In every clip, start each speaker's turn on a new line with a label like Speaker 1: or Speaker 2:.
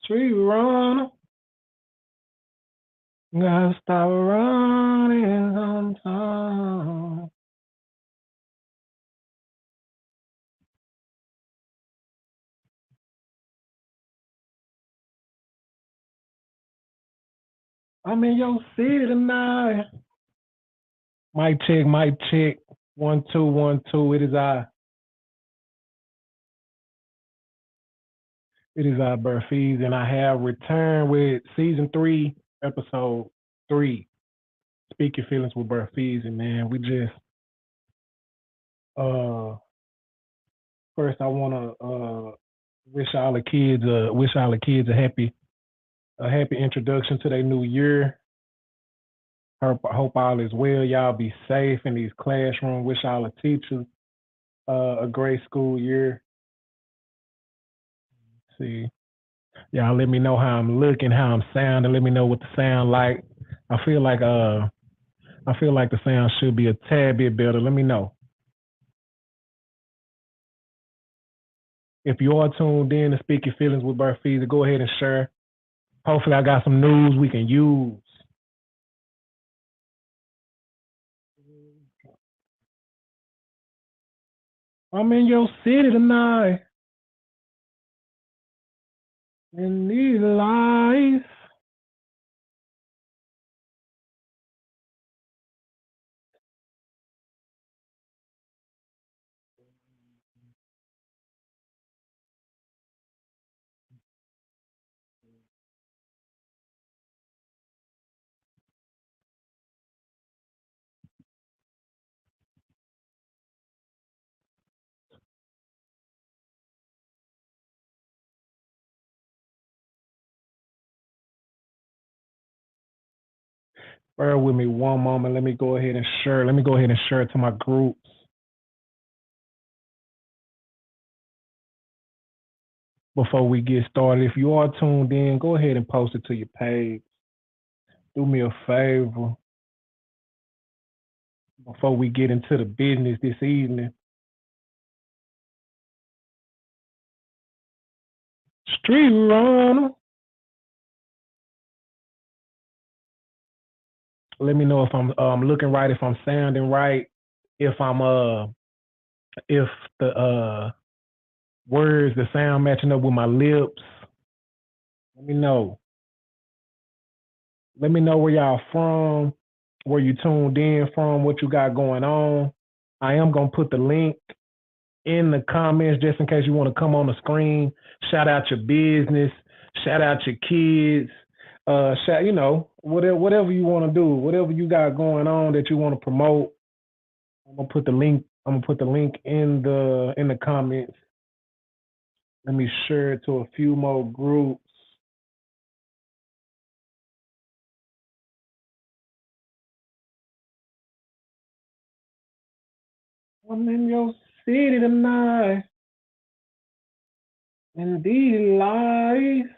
Speaker 1: Street runner, gotta stop running sometime. I'm in your city tonight. Mic check, mic check. 1 2 1 2. It is I. It is I, BearFeezie, and I have returned with season 3, episode 3. Speak Your Feelings with BearFeezie, man. We just first I wanna wish all the kids a happy introduction to their new year. Hope all is well. Y'all be safe in these classrooms. Wish all the teachers a great school year. Let's see, y'all let me know how I'm looking, how I'm sounding. Let me know what the sound like. I feel like the sound should be a tad bit better. Let me know. If you are tuned in to Speak Your Feelings with BearFeezie, go ahead and share. Hopefully, I got some news we can use. I'm in your city tonight. In these lights. Bear with me one moment. Let me go ahead and share. Let me go ahead and share it to my groups. Before we get started, if you are tuned in, go ahead and post it to your page. Do me a favor before we get into the business this evening. Street runner. Let me know if I'm looking right, if I'm sounding right, if if the words, the sound matching up with my lips. Let me know. Let me know where y'all from, where you tuned in from, what you got going on. I am gonna put the link in the comments just in case you want to come on the screen, shout out your business, shout out your kids, shout, whatever you want to do, whatever you got going on that you want to promote. I'm gonna put the link. I'm gonna put the link in the comments. Let me share it to a few more groups. I'm in your city tonight, in these lights.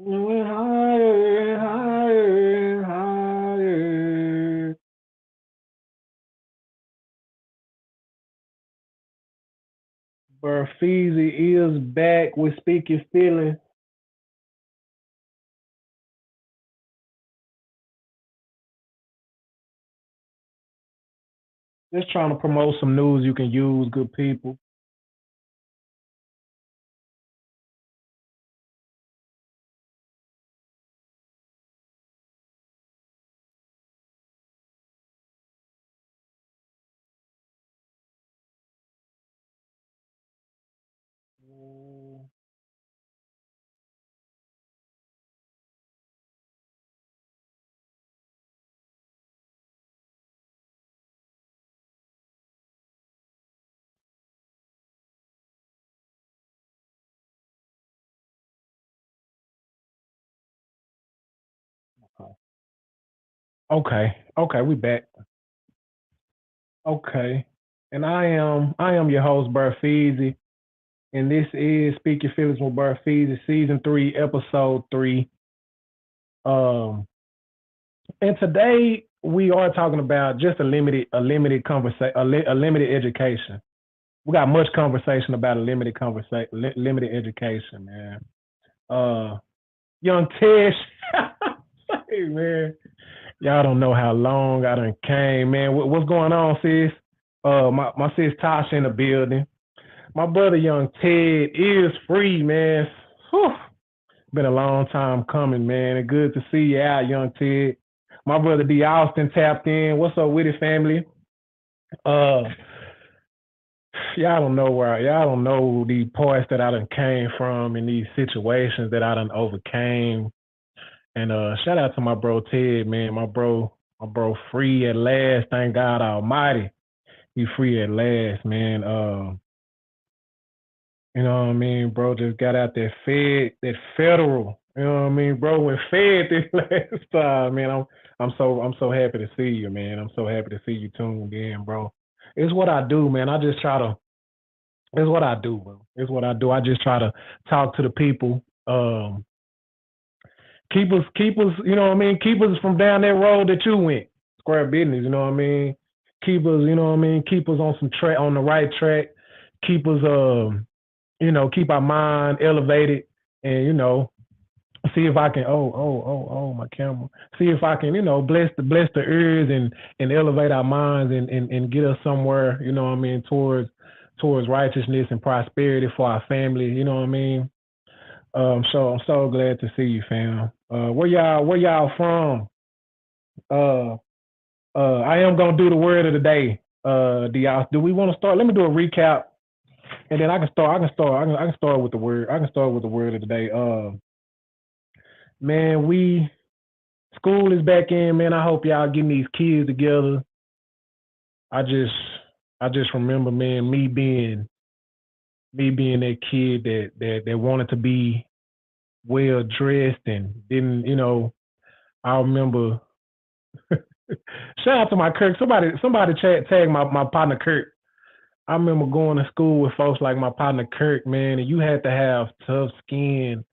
Speaker 1: Going higher and higher and higher. BearFeezie is back with Speak Your Feelings. Just trying to promote some news you can use, good people. Okay, we back. Okay. And I am your host, BearFeezie. And this is Speak Your Feelings with BearFeezie, season 3, episode 3. Um, And today we are talking about just a limited conversation, a limited education. We got much conversation about a limited education, man. Young Tish, hey man, y'all don't know how long I done came, man. What's going on, sis? My sis Tasha in the building. My brother, Young Ted, is free, man. Whew. Been a long time coming, man. And good to see you out, Young Ted. My brother D Austin tapped in. What's up with his family? Uh, y'all don't know the parts that I done came from and these situations that I done overcame. And shout out to my bro Ted, man. My bro free at last. Thank God Almighty. He free at last, man. You know what I mean, bro? Just got out that federal. You know what I mean, bro? Went fed this last time, man. I'm so happy to see you, man. I'm so happy to see you tuned in, bro. It's what I do, man. I just try to. It's what I do, bro. It's what I do. I just try to talk to the people. Keep us. You know what I mean. Keep us from down that road that you went. Square business. You know what I mean. Keep us. You know what I mean. Keep us on the right track. Keep us. Keep our mind elevated and, see if I can, my camera. See if I can, bless the ears and elevate our minds and get us somewhere, you know what I mean, towards righteousness and prosperity for our family, you know what I mean? So I'm so glad to see you, fam. Where y'all from? I am gonna do the word of the day. Do we want to start? Let me do a recap. And then I can start with the word. I can start with the word of the day. Man, school is back in, man. I hope y'all getting these kids together. I just remember, man, me being that kid that wanted to be well dressed and didn't, I remember shout out to my Kirk. Somebody tag my partner Kirk. I remember going to school with folks like my partner Kirk, man, and you had to have tough skin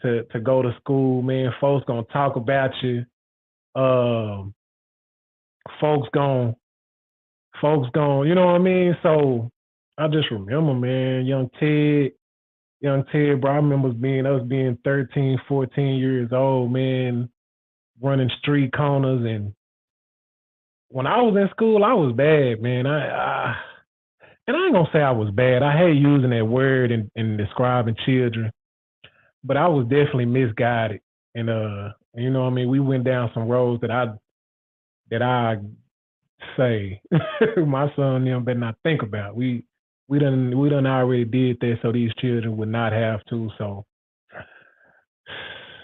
Speaker 1: to go to school, man. Folks gonna talk about you. Um, folks gonna, you know what I mean? So I just remember, man, young Ted, bro. I remember us being 13, 14 years old, man, running street corners. And when I was in school, I was bad, man. And I ain't gonna say I was bad. I hate using that word in describing children, but I was definitely misguided. And you know what I mean? We went down some roads that I say my son and them better not think about. We done already did that so these children would not have to. So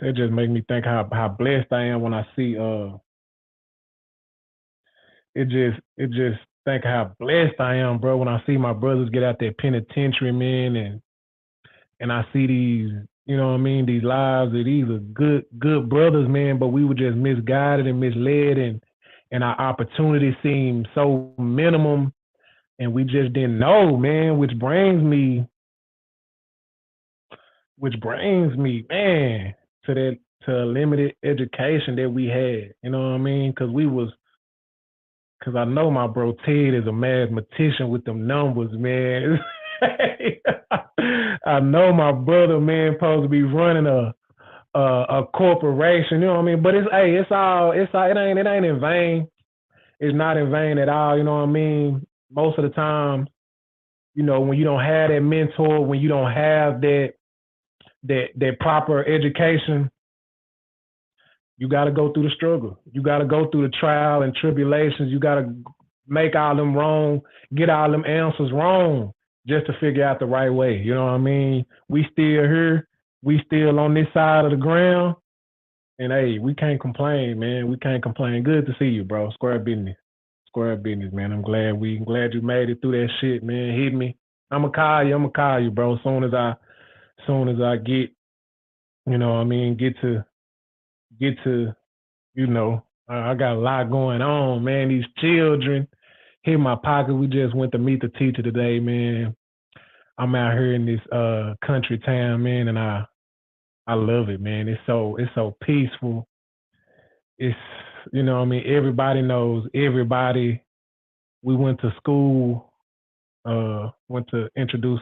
Speaker 1: it just makes me think how blessed I am when I see it just think how blessed I am, bro, when I see my brothers get out that penitentiary, man, and I see these, you know what I mean, these lives that these are good brothers, man, but we were just misguided and misled and our opportunities seemed so minimum and we just didn't know, man, which brings me, man, to a limited education that we had. You know what I mean? Cause I know my bro Ted is a mathematician with them numbers, man. I know my brother, man, supposed to be running a corporation, you know what I mean? But it's all it ain't in vain. It's not in vain at all, you know what I mean? Most of the time, when you don't have that mentor, when you don't have that proper education, you got to go through the struggle. You got to go through the trial and tribulations. You got to make all them wrong, get all them answers wrong just to figure out the right way. You know what I mean? We still here. We still on this side of the ground. And hey, we can't complain, man. We can't complain. Good to see you, bro. Square business. Square business, man. I'm glad you made it through that shit, man. Hit me. I'ma call you, bro. As soon as I get, you know what I mean, get to, I got a lot going on, man. These children hit my pocket. We just went to meet the teacher today, man. I'm out here in this country town, man, and I love it, man. It's so peaceful. It's you know what I mean, everybody knows everybody. We went to school, went to introduce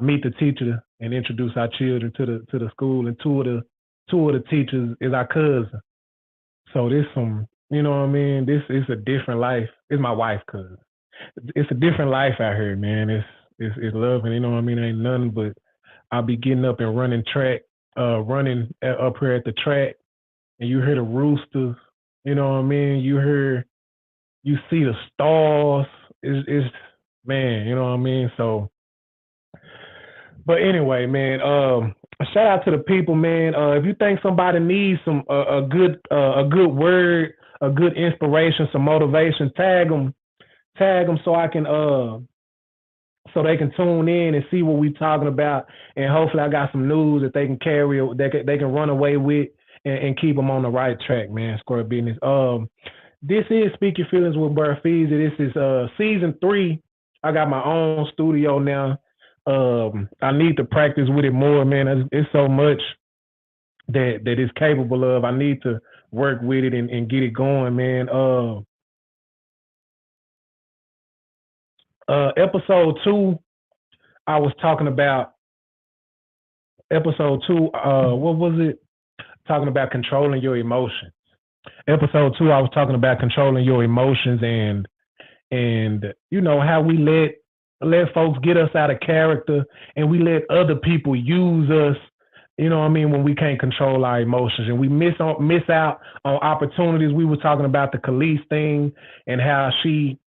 Speaker 1: meet the teacher and introduce our children to the school, and two of the teachers is our cousin. So this some, you know what I mean? This is a different life. It's my wife cousin. It's a different life out here, man. It's loving, you know what I mean? Ain't nothing but I'll be getting up and running track, running up here at the track, and you hear the roosters, you know what I mean? You see the stars. It's man, you know what I mean? So, but anyway, man, shout out to the people, man. If you think somebody needs some a good word, a good inspiration, some motivation, tag them so I can so they can tune in and see what we talking about, and hopefully I got some news that they can carry, they can run away with, and keep them on the right track, man. Square business. This is Speak Your Feelings with BearFeezie. This is season 3. I got my own studio now. I need to practice with it more, man. It's so much that it's capable of. I need to work with it and get it going, man. Episode 2, I was talking about episode 2. What was it? Talking about controlling your emotions. Episode 2, I was talking about controlling your emotions and you know how we let folks get us out of character, and we let other people use us, you know what I mean, when we can't control our emotions, and we miss out on opportunities. We were talking about the Khalees thing and how she,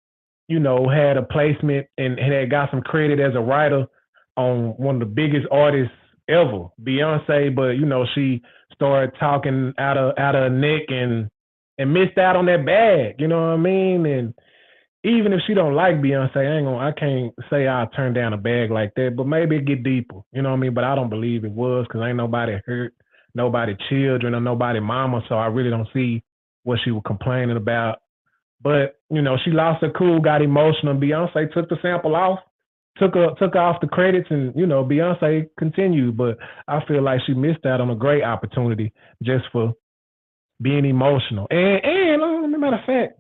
Speaker 1: you know, had a placement and had got some credit as a writer on one of the biggest artists ever, Beyonce, but you know, she started talking out of her neck and missed out on that bag, you know what I mean? And even if she don't like Beyonce, I can't say I'll turn down a bag like that, but maybe it get deeper, you know what I mean? But I don't believe it was, because ain't nobody hurt, nobody children or nobody mama, so I really don't see what she was complaining about. But, you know, she lost her cool, got emotional. Beyonce took the sample off, took her off the credits, and, you know, Beyonce continued. But I feel like she missed out on a great opportunity just for being emotional. And as a matter of fact,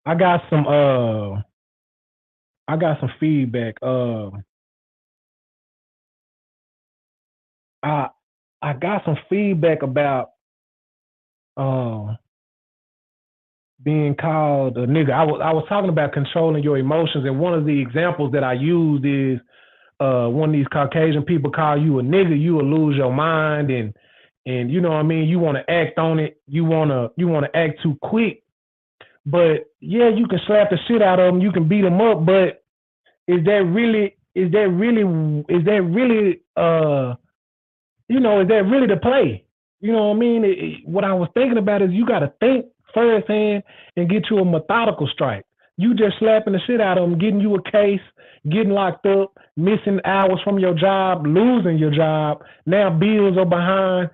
Speaker 1: I got some feedback. I got some feedback about being called a nigga. I was talking about controlling your emotions, and one of the examples that I used is one of these Caucasian people call you a nigga, you will lose your mind, and you know what I mean, you want to act on it, you want to act too quick. But yeah, you can slap the shit out of them, you can beat them up, but is that really you know, is that really the play? You know what I mean? What I was thinking about is you got to think firsthand and get you a methodical strike. You just slapping the shit out of them, getting you a case, getting locked up, missing hours from your job, losing your job. Now bills are behind,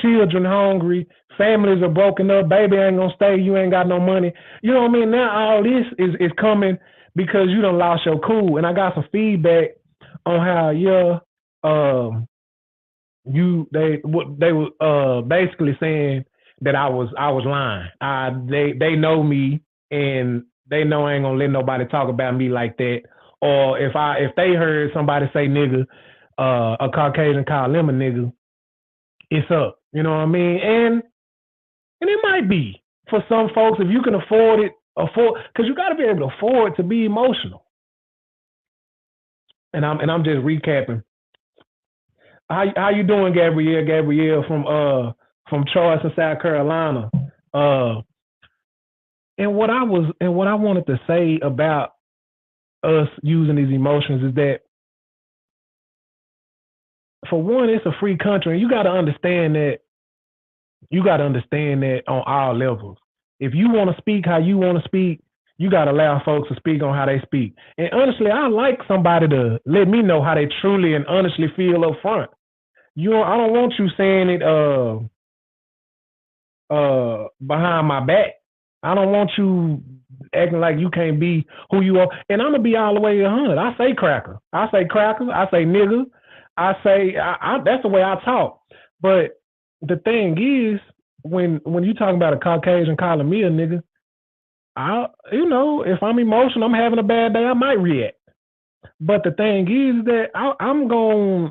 Speaker 1: children hungry, families are broken up, baby ain't gonna stay, you ain't got no money. You know what I mean? Now all this is coming because you done lost your cool. And I got some feedback on how they were basically saying that I was lying. They know me, and they know I ain't gonna let nobody talk about me like that. Or if they heard somebody say nigga, a Caucasian call them a nigga, it's up. You know what I mean? And it might be for some folks, if you can afford, because you got to be able to afford to be emotional. And I'm just recapping. How you doing, Gabrielle? Gabrielle from Charleston, South Carolina. And what I wanted to say about us using these emotions is that, for one, it's a free country, and you got to understand that. You got to understand that on all levels. If you want to speak how you want to speak, you got to allow folks to speak on how they speak. And honestly, I like somebody to let me know how they truly and honestly feel up front. I don't want you saying it behind my back. I don't want you acting like you can't be who you are. And I'm gonna be all the way 100. I say cracker. I say crackers. I say nigga. I say that's the way I talk. But the thing is, when you talking about a Caucasian calling me a nigga, if I'm emotional, I'm having a bad day, I might react. But the thing is that I'm going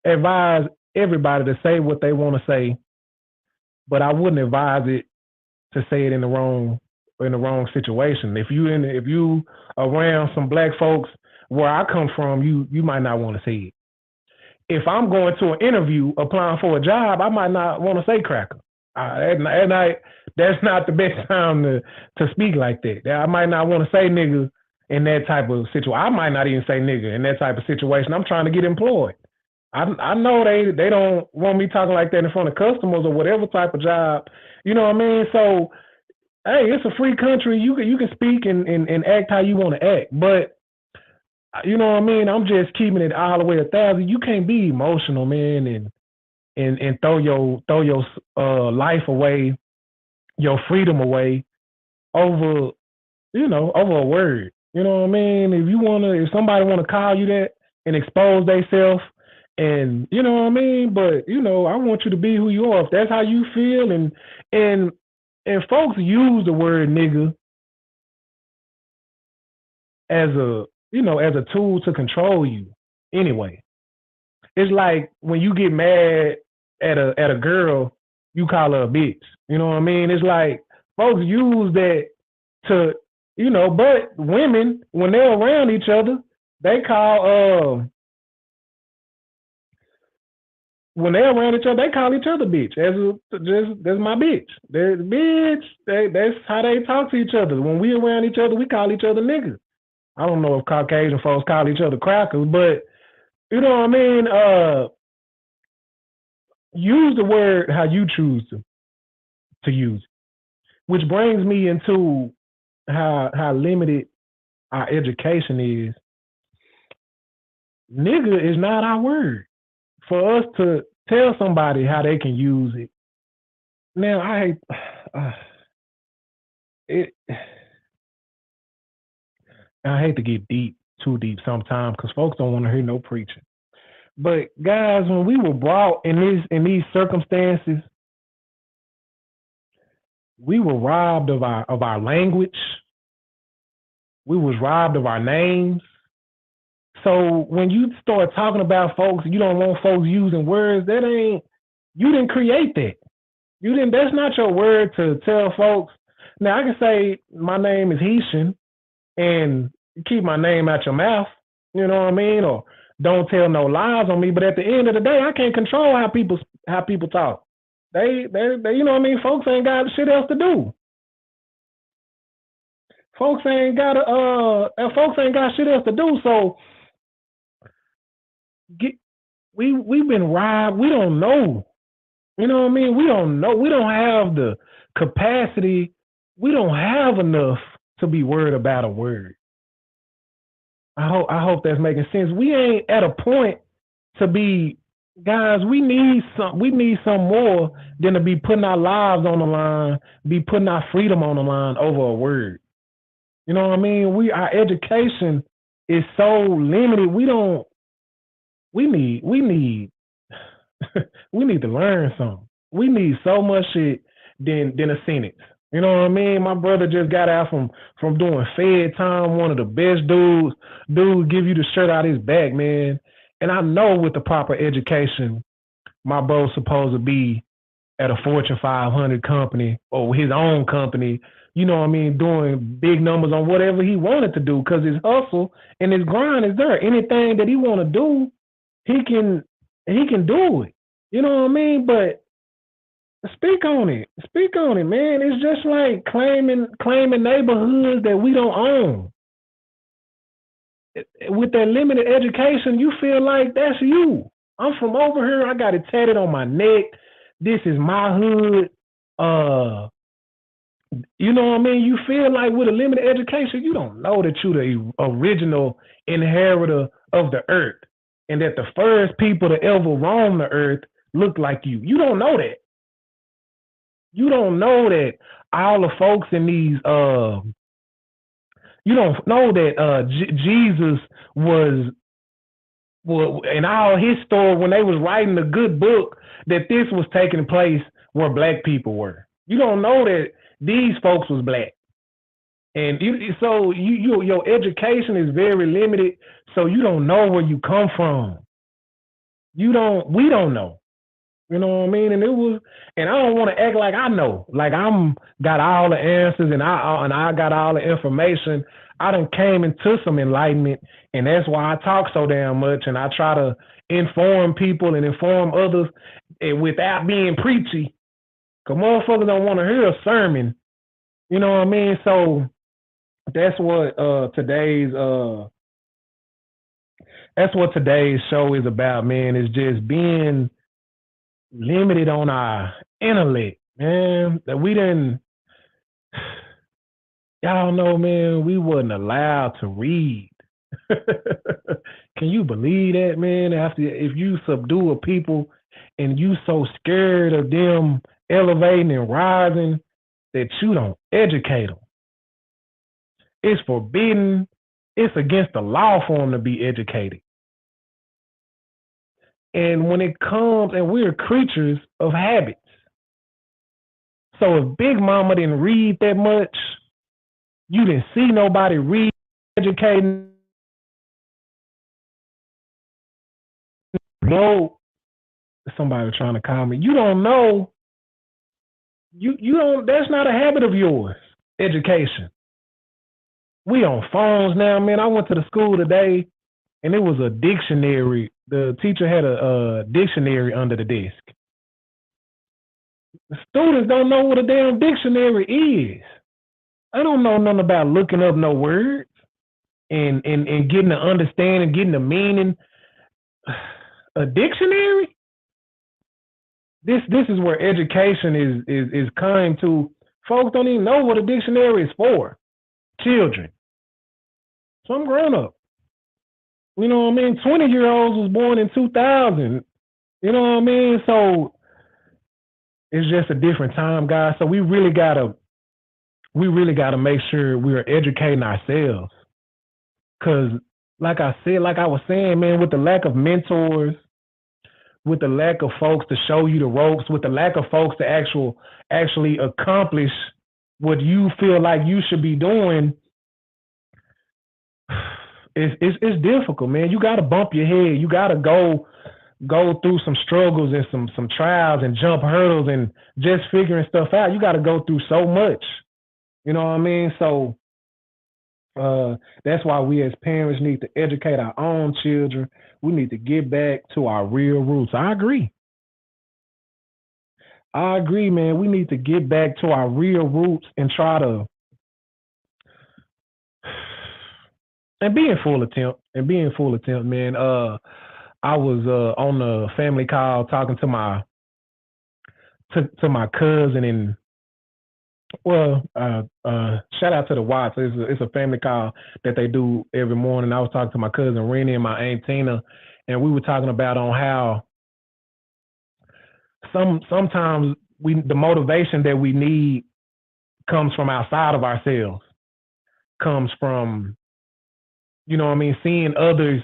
Speaker 1: to advise everybody to say what they want to say, but I wouldn't advise it to say it in the wrong situation. If you around some black folks where I come from, you might not want to say it. If I'm going to an interview applying for a job, I might not want to say cracker. That's not the best time to speak like that. I might not want to say nigga in that type of situation. I might not even say nigga in that type of situation. I'm trying to get employed. I know they don't want me talking like that in front of customers or whatever type of job. You know what I mean? So, hey, it's a free country. You can speak and act how you want to act. But, you know what I mean? I'm just keeping it all the way 1,000. You can't be emotional, man, and throw your life away, your freedom away over a word. You know what I mean? If somebody wanna call you that and expose themselves, and you know what I mean, but I want you to be who you are. If that's how you feel, and folks use the word nigga as a tool to control you. Anyway, it's like when you get mad at a girl, you call her a bitch. You know what I mean? It's like folks use that to, but women, when they're around each other, they call each other bitch. That's my bitch. That's bitch. That's how they talk to each other. When we around each other, we call each other niggas. I don't know if Caucasian folks call each other crackers, but you know what I mean? Use the word how you choose to use it. Which brings me into how limited our education is. Nigga is not our word. For us to tell somebody how they can use it. Now, I hate to get too deep sometimes, because folks don't want to hear no preaching. But guys, when we were brought in these circumstances, we were robbed of our language. We was robbed of our names. So when you start talking about folks, you don't want folks using words, you didn't create that. That's not your word to tell folks. Now I can say my name is Heishan and keep my name out your mouth, you know what I mean? Or don't tell no lies on me. But at the end of the day, I can't control how people talk. They you know what I mean? Folks ain't got shit else to do. Folks ain't got shit else to do. So we've been robbed. We don't know. You know what I mean? We don't know. We don't have the capacity. We don't have enough to be worried about a word. I hope that's making sense. We ain't at a point to be, guys, we need some more than to be putting our lives on the line, be putting our freedom on the line over a word. You know what I mean? Our education is so limited. We need we need to learn something. We need so much shit than a sentence. You know what I mean? My brother just got out from doing Fed time, one of the best dudes. Dude give you the shirt out his back, man. And I know with the proper education, my bro's supposed to be at a Fortune 500 company or his own company, you know what I mean, doing big numbers on whatever he wanted to do, because his hustle and his grind is there. Anything that he want to do, he can do it. You know what I mean? But speak on it, man. It's just like claiming neighborhoods that we don't own. With that limited education, you feel like that's you. I'm from over here. I got it tatted on my neck. This is my hood. You know what I mean? You feel like with a limited education, you don't know that you're the original inheritor of the earth, and that the first people to ever roam the earth look like you. You don't know that. You don't know that all the folks in these you don't know that Jesus was in all his story when they was writing the good book, that this was taking place where black people were. You don't know that these folks was black. And your education is very limited, so you don't know where you come from. We don't know. You know what I mean? And I don't want to act like I know, like got all the answers and I got all the information. I done came into some enlightenment, and that's why I talk so damn much, and I try to inform people and inform others without being preachy. Cause motherfuckers don't want to hear a sermon. You know what I mean? So that's what today's show is about, man. Is just being limited on our intellect, man. That we didn't. Y'all know, man. We wasn't allowed to read. Can you believe that, man? If you subdue a people and you so scared of them elevating and rising that you don't educate them. It's forbidden. It's against the law for them to be educated. And when it comes, and we're creatures of habits. So if Big Mama didn't read that much, you didn't see nobody read, educating. No, somebody trying to call me. You don't know. You don't. That's not a habit of yours. Education. We on phones now, man. I went to the school today, and it was a dictionary. The teacher had a dictionary under the desk. The students don't know what a damn dictionary is. I don't know nothing about looking up no words and getting the understanding, getting the meaning. A dictionary? This is where education is coming to. Folks don't even know what a dictionary is for. Children. So I'm grown up. You know what I mean? 20-year-olds was born in 2000. You know what I mean? So it's just a different time, guys. So we really gotta make sure we are educating ourselves. Cause like I was saying, man, with the lack of mentors, with the lack of folks to show you the ropes, with the lack of folks to actually accomplish what you feel like you should be doing, it's difficult, man. You gotta bump your head. You gotta go through some struggles and some trials and jump hurdles and just figuring stuff out. You gotta go through so much. You know what I mean? So that's why we as parents need to educate our own children. We need to get back to our real roots. I agree, man. We need to get back to our real roots and try to be in full attempt, man. I was on the family call talking to my cousin, and shout out to the Watts. It's a family call that they do every morning. I was talking to my cousin Rennie and my aunt Tina, and we were talking about on how sometimes the motivation that we need comes from outside of ourselves, comes from, you know what I mean, seeing others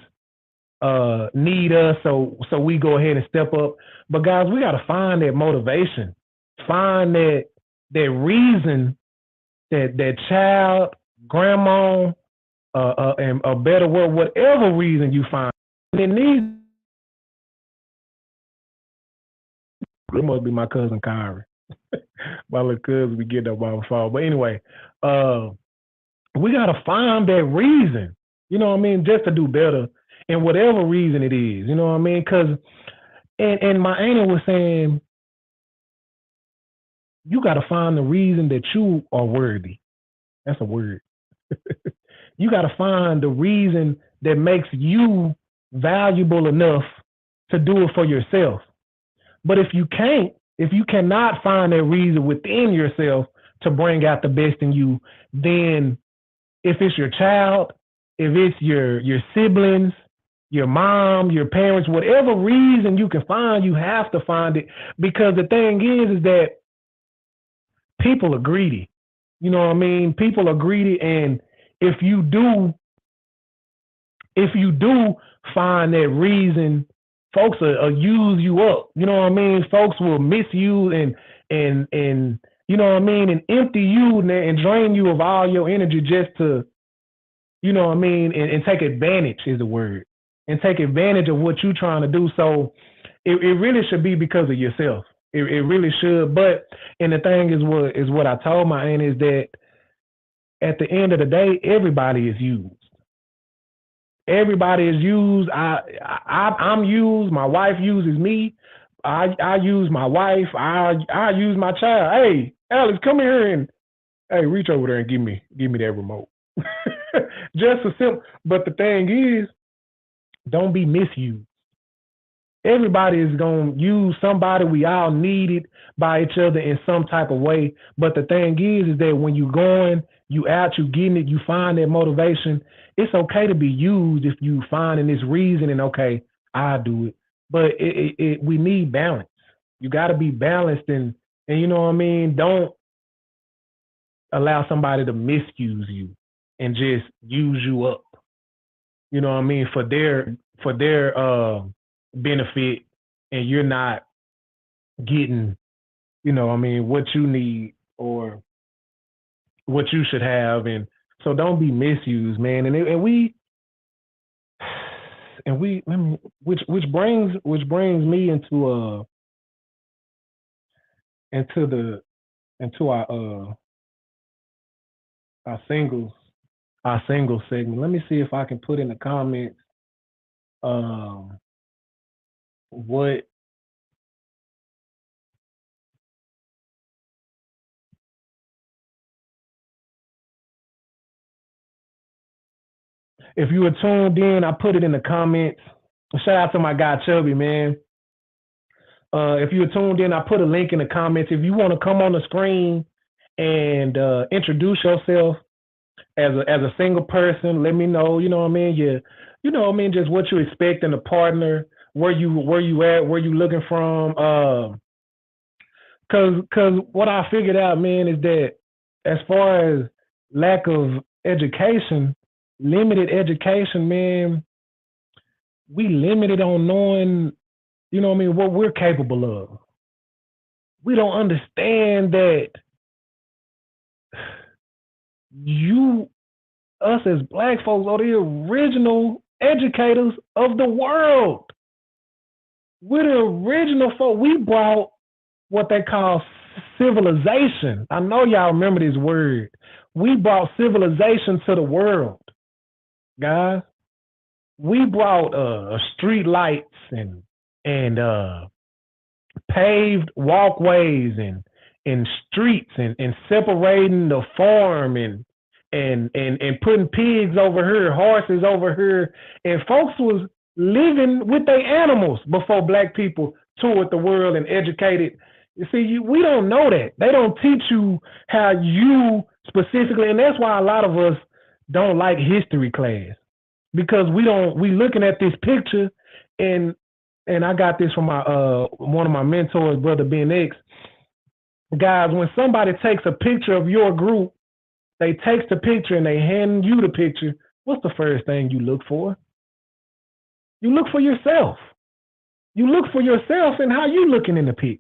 Speaker 1: need us, so we go ahead and step up. But guys, we got to find that motivation, find that reason, that child, grandma, and a better word, whatever reason you find. It must be my cousin Kyrie. My little cousin be getting up by the phone. But anyway, we got to find that reason, you know what I mean, just to do better, and whatever reason it is, you know what I mean? Because, and my auntie was saying, you got to find the reason that you are worthy. That's a word. You got to find the reason that makes you valuable enough to do it for yourself. But if you cannot find that reason within yourself to bring out the best in you, then if it's your child, if it's your siblings, your mom, your parents, whatever reason you can find, you have to find it. Because the thing is that people are greedy. You know what I mean? People are greedy, and if you do find that reason folks will use you up. You know what I mean? Folks will misuse and you know what I mean, and empty you and drain you of all your energy just to, you know what I mean, and take advantage is the word, and take advantage of what you're trying to do. So it really should be because of yourself. It really should. But and the thing is what I told my aunt is that at the end of the day, everybody is used. Everybody is used. I'm used. My wife uses me. I use my wife. I use my child. Hey, Alex, come here and hey, reach over there and give me that remote. Just a simple. But the thing is, don't be misused. Everybody is gonna use somebody. We all need it by each other in some type of way. But the thing is that when you going, you out, you getting it, you find that motivation. It's okay to be used if you finding this reason and okay, I do it. But we need balance. You got to be balanced and you know what I mean. Don't allow somebody to misuse you and just use you up. You know what I mean, for their benefit, and you're not getting, you know what I mean, what you need or what you should have. And so don't be misused, man. Which brings me into our singles segment. Let me see if I can put in the comments what if you were tuned in, I put it in the comments. Shout out to my guy Chubby, man. If you were tuned in, I put a link in the comments. If you want to come on the screen and introduce yourself as a single person, let me know. You know what I mean? You know what I mean? Just what you expect in a partner, where you at, where you looking from. Cause what I figured out, man, is that as far as lack of education, limited education, man, we limited on knowing, you know what I mean, what we're capable of. We don't understand that us as Black folks are the original educators of the world. We're the original folk. We brought what they call civilization. I know y'all remember this word. We brought civilization to the world, guys. We brought street lights and paved walkways and streets and separating the farm and putting pigs over here, horses over here, and folks was living with their animals before Black people toured the world and educated. You see, we don't know that. They don't teach you how you specifically, and that's why a lot of us don't like history class, because we looking at this picture, and I got this from my one of my mentors, Brother Ben X. Guys, when somebody takes a picture of your group, they take the picture and they hand you the picture, what's the first thing you look for? You look for yourself. You look for yourself and how you looking in the pic.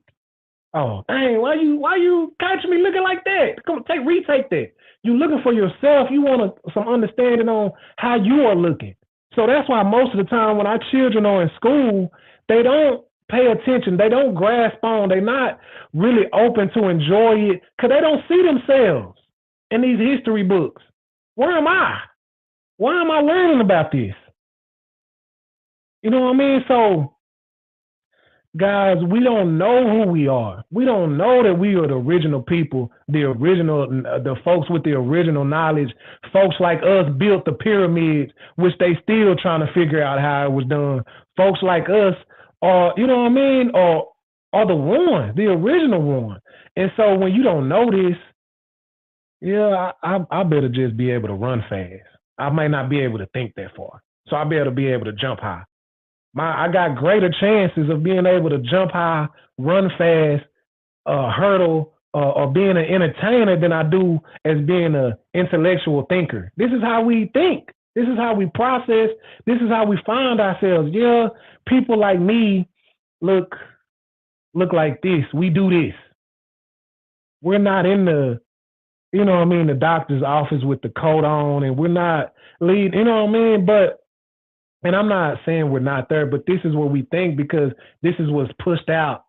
Speaker 1: Oh, dang, why you catching me looking like that? Come retake that. You looking for yourself. You want some understanding on how you are looking. So that's why most of the time when our children are in school, they don't pay attention. They don't grasp on. They're not really open to enjoy it because they don't see themselves in these history books. Where am I? Why am I learning about this? You know what I mean? So, guys, we don't know who we are. We don't know that we are the original people, the folks with the original knowledge. Folks like us built the pyramids, which they still trying to figure out how it was done. Folks like us are, you know what I mean, are the ones, the original one. And so when you don't know this, yeah, I better just be able to run fast. I might not be able to think that far. So I better be able to jump high. I got greater chances of being able to jump high, run fast, hurdle, or being an entertainer than I do as being an intellectual thinker. This is how we think. This is how we process. This is how we find ourselves. Yeah, people like me look like this. We do this. We're not in the, you know what I mean, the doctor's office with the coat on, and we're not leading, you know what I mean? But, and I'm not saying we're not there, but this is what we think because this is what's pushed out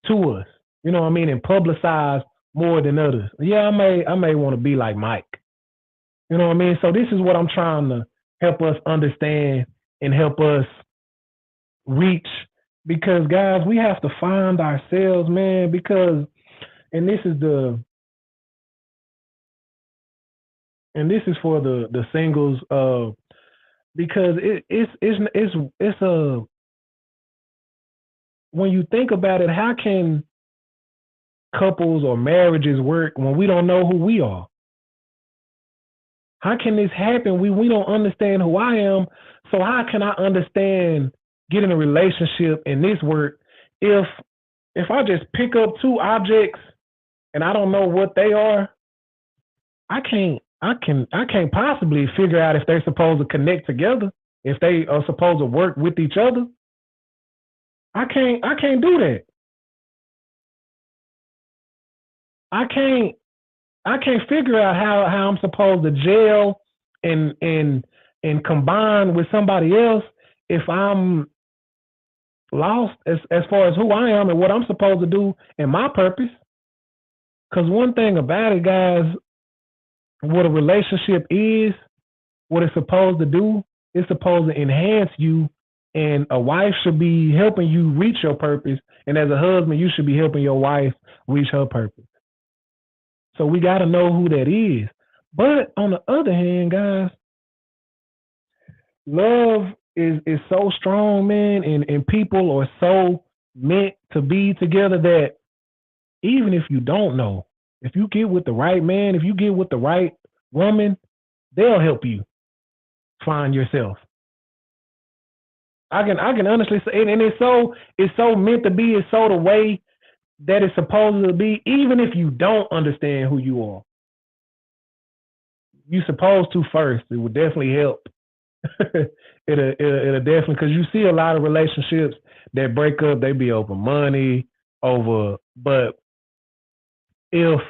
Speaker 1: to us, you know what I mean, and publicized more than others. Yeah, I may want to be like Mike. You know what I mean? So this is what I'm trying to help us understand and help us reach, because guys, we have to find ourselves, man, because and this is for the singles, because it's a, when you think about it, how can couples or marriages work when we don't know who we are? How can this happen? We don't understand who I am. So how can I understand getting a relationship in this work if I just pick up two objects and I don't know what they are? I can't possibly figure out if they're supposed to connect together, if they are supposed to work with each other. I can't do that. I can't figure out how I'm supposed to gel and combine with somebody else if I'm lost as far as who I am and what I'm supposed to do and my purpose. Because one thing about it, guys, what a relationship is, what it's supposed to do, it's supposed to enhance you. And a wife should be helping you reach your purpose. And as a husband, you should be helping your wife reach her purpose. So we got to know who that is. But on the other hand, guys, love is so strong, man, and people are so meant to be together that even if you don't know, if you get with the right man, if you get with the right woman, they'll help you find yourself. I can honestly say, and it's so meant to be, it's so the way that it's supposed to be, even if you don't understand who you are. You're supposed to first. It would definitely help. it'll definitely, because you see a lot of relationships that break up, they be over money, but if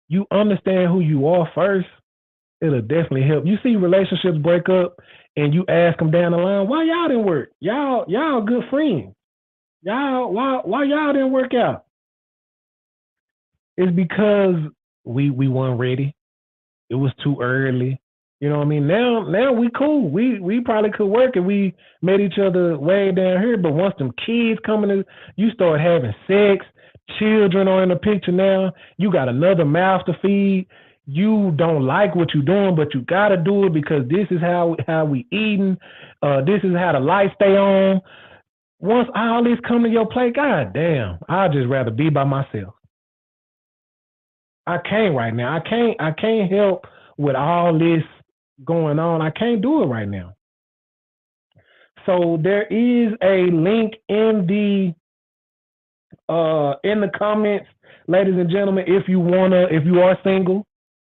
Speaker 1: you understand who you are first, it'll definitely help. You see relationships break up and you ask them down the line, why y'all didn't work? Y'all good friends. Why y'all didn't work out? It's because we weren't ready. It was too early. You know what I mean? Now we cool. We probably could work if we met each other way down here. But once them kids coming in, you start having sex, children are in the picture now. You got another mouth to feed. You don't like what you're doing, but you gotta do it because this is how we eating. This is how the lights stay on. Once all this come to your plate, god damn, I'd just rather be by myself. I can't right now. I can't help with all this going on. I can't do it right now. So there is a link in the comments, ladies and gentlemen, if you are single,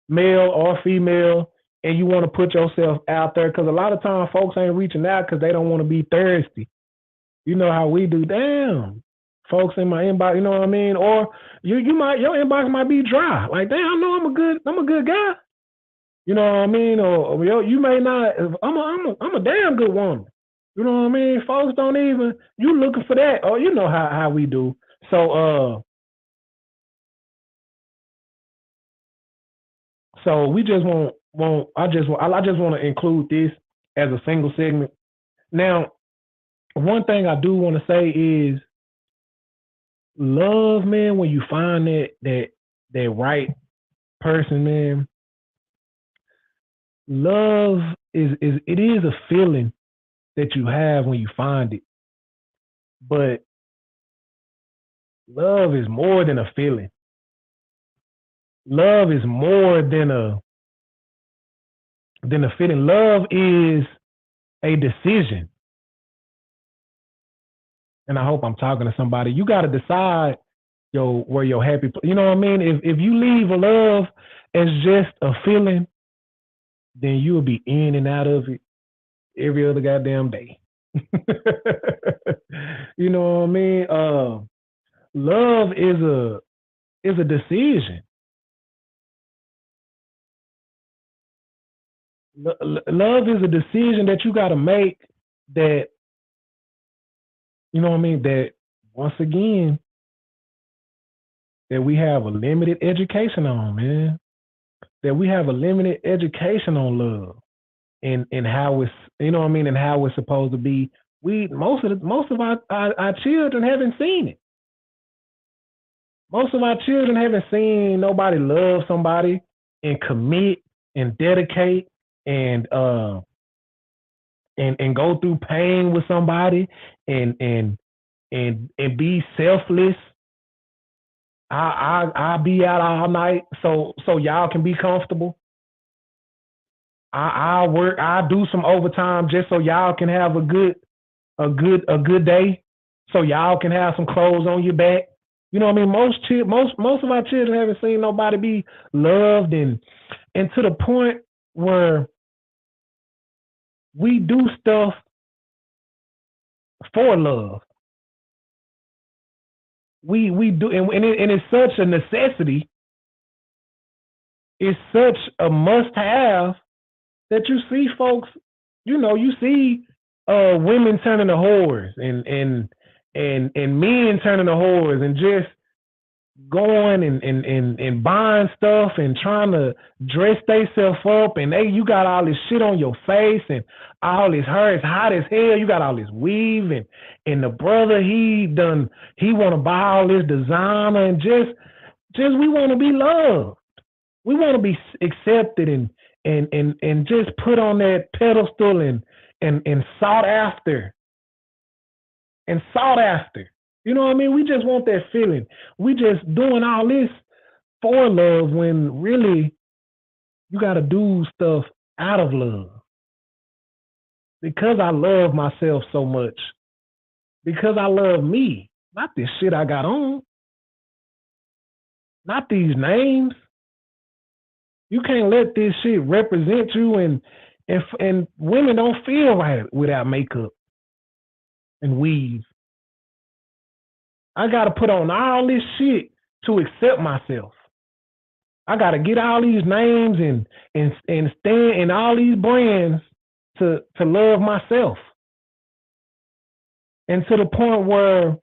Speaker 1: male or female, and you want to put yourself out there, because a lot of times folks ain't reaching out because they don't want to be thirsty. You know how we do. Damn, folks in my inbox, you know what I mean? Or your inbox might be dry. Like, damn, I know I'm a good guy. You know what I mean? Or you may not. I'm a damn good woman. You know what I mean? Folks don't even, you looking for that. Or you know how we do. So we just I just want to include this as a single segment. Now, one thing I do want to say is love, man, when you find that right person, man, love is a feeling that you have when you find it. But love is more than a feeling. Love is more than a feeling. Love is a decision. And I hope I'm talking to somebody. You got to decide where your happy, you know what I mean? If you leave a love as just a feeling, then you'll be in and out of it every other goddamn day. You know what I mean? Love is a decision. Love is a decision that you got to make. That you know what I mean. That once again, that we have a limited education on, man. That we have a limited education on love and how it's you know what I mean and how it's supposed to be. We most of our children haven't seen it. Most of our children haven't seen nobody love somebody and commit and dedicate and and go through pain with somebody and be selfless. I'll be out all night so y'all can be comfortable. I'll work. I'll do some overtime just so y'all can have a good day. So y'all can have some clothes on your back. You know what I mean? Most of our children haven't seen nobody be loved and to the point where we do stuff for love. We do and it's such a necessity. It's such a must have that you see folks, you see women turning to whores and men turning to whores and just going and buying stuff and trying to dress themselves up and you got all this shit on your face and all this hair is hot as hell. You got all this weave and the brother he want to buy all this designer and just we want to be loved. We want to be accepted and just put on that pedestal and sought after and sought after. You know what I mean? We just want that feeling. We just doing all this for love when really you got to do stuff out of love. Because I love myself so much. Because I love me. Not this shit I got on. Not these names. You can't let this shit represent you and women don't feel right without makeup and weave. I got to put on all this shit to accept myself. I got to get all these names and stand in all these brands to love myself. And to the point where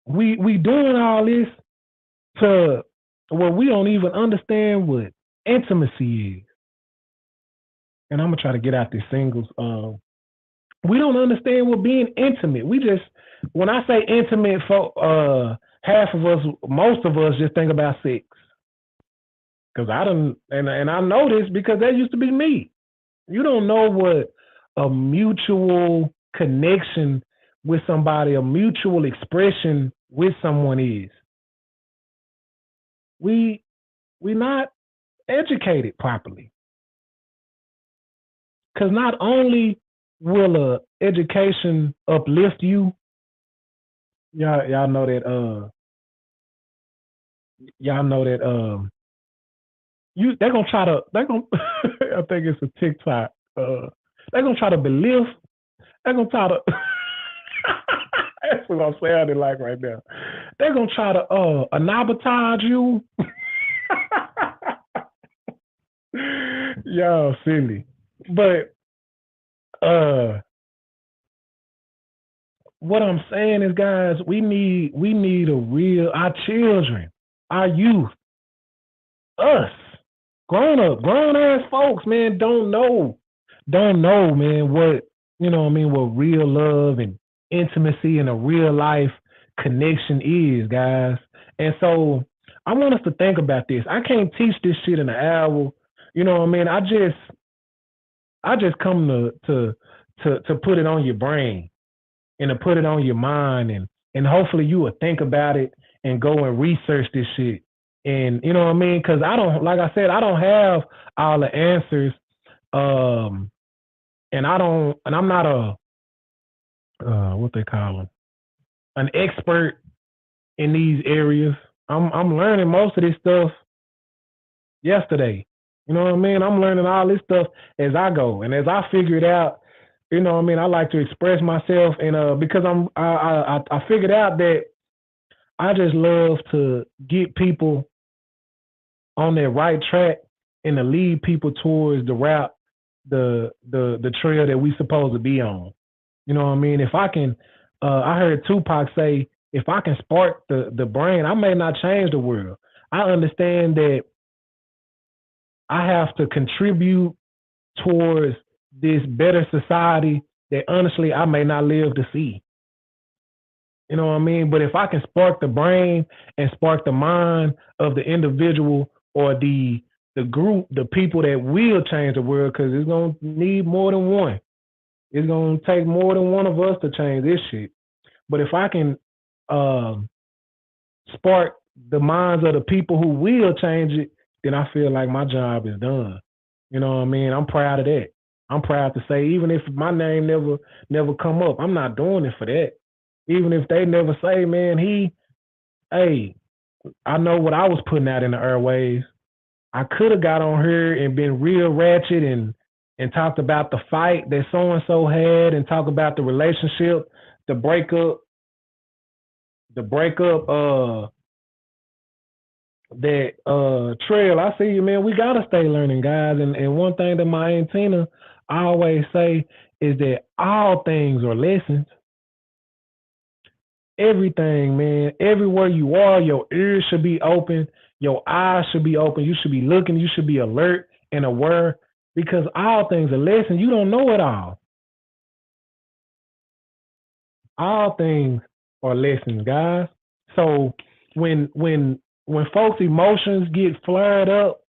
Speaker 1: we doing all this to where we don't even understand what intimacy is. And I'm going to try to get out these singles. We don't understand what being intimate. When I say intimate, half of us, most of us just think about sex. Because and I know this because that used to be me. You don't know what a mutual connection with somebody, a mutual expression with someone is. We're not educated properly. Because not only will a education uplift you, y'all know that they're gonna try to I think it's a TikTok. They're gonna try to belift. They're gonna try to that's what I'm sounding like right now. They're gonna try to anabotage you. Y'all silly. But what I'm saying is, guys, we need a real our children, our youth, us, grown ass folks, man, don't know, man, what what real love and intimacy and a real life connection is, guys. And so I want us to think about this. I can't teach this shit in an hour. You know what I mean? I just come to put it on your brain and to put it on your mind and hopefully you will think about it and go and research this shit. And you know what I mean? Because like I said, I don't have all the answers. And I'm not what they call them, an expert in these areas. I'm learning most of this stuff yesterday. You know what I mean? I'm learning all this stuff as I go, and as I figure it out, you know what I mean. I like to express myself, and because I figured out that I just love to get people on that right track and to lead people towards the route, the trail that we supposed to be on. You know what I mean? If I can, I heard Tupac say, if I can spark the brain, I may not change the world. I understand that I have to contribute towards this better society that honestly I may not live to see. You know what I mean? But if I can spark the brain and spark the mind of the individual or the group, the people that will change the world, because it's gonna need more than one. It's gonna take more than one of us to change this shit. But if I can um, spark the minds of the people who will change it, then I feel like my job is done. You know what I mean? I'm proud of that. I'm proud to say, even if my name never come up, I'm not doing it for that. Even if they never say, man, hey, I know what I was putting out in the airways. I could have got on here and been real ratchet and talked about the fight that so and so had and talk about the relationship, the breakup, that trail. I see you, man. We gotta stay learning, guys. And one thing that my Aunt Tina always say is that all things are lessons. Everything, man. Everywhere you are, your ears should be open, your eyes should be open. You should be looking, you should be alert and aware because all things are lessons. You don't know it all. All things are lessons, guys. So when folks' emotions get flared up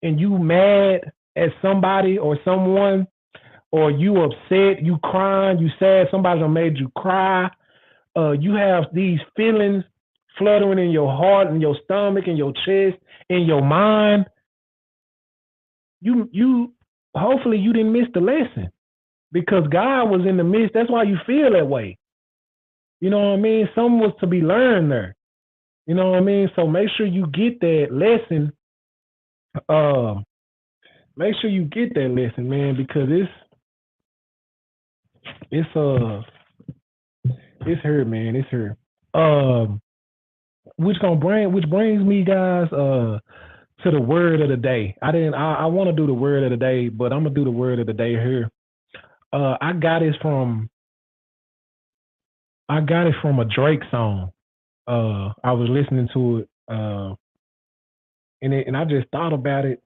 Speaker 1: and you mad at somebody or someone, or you upset, you crying, you sad, somebody done made you cry, you have these feelings fluttering in your heart and your stomach and your chest and your mind, you hopefully you didn't miss the lesson because God was in the midst. That's why you feel that way. You know what I mean? Something was to be learned there. You know what I mean? So make sure you get that lesson. Uh, Make sure you get that lesson, man, because it's it's here, man. It's here. Um, which brings me, guys, to the word of the day. I want to do the word of the day, but I'm gonna do the word of the day here. I got it from a Drake song. I was listening to it, and I just thought about it.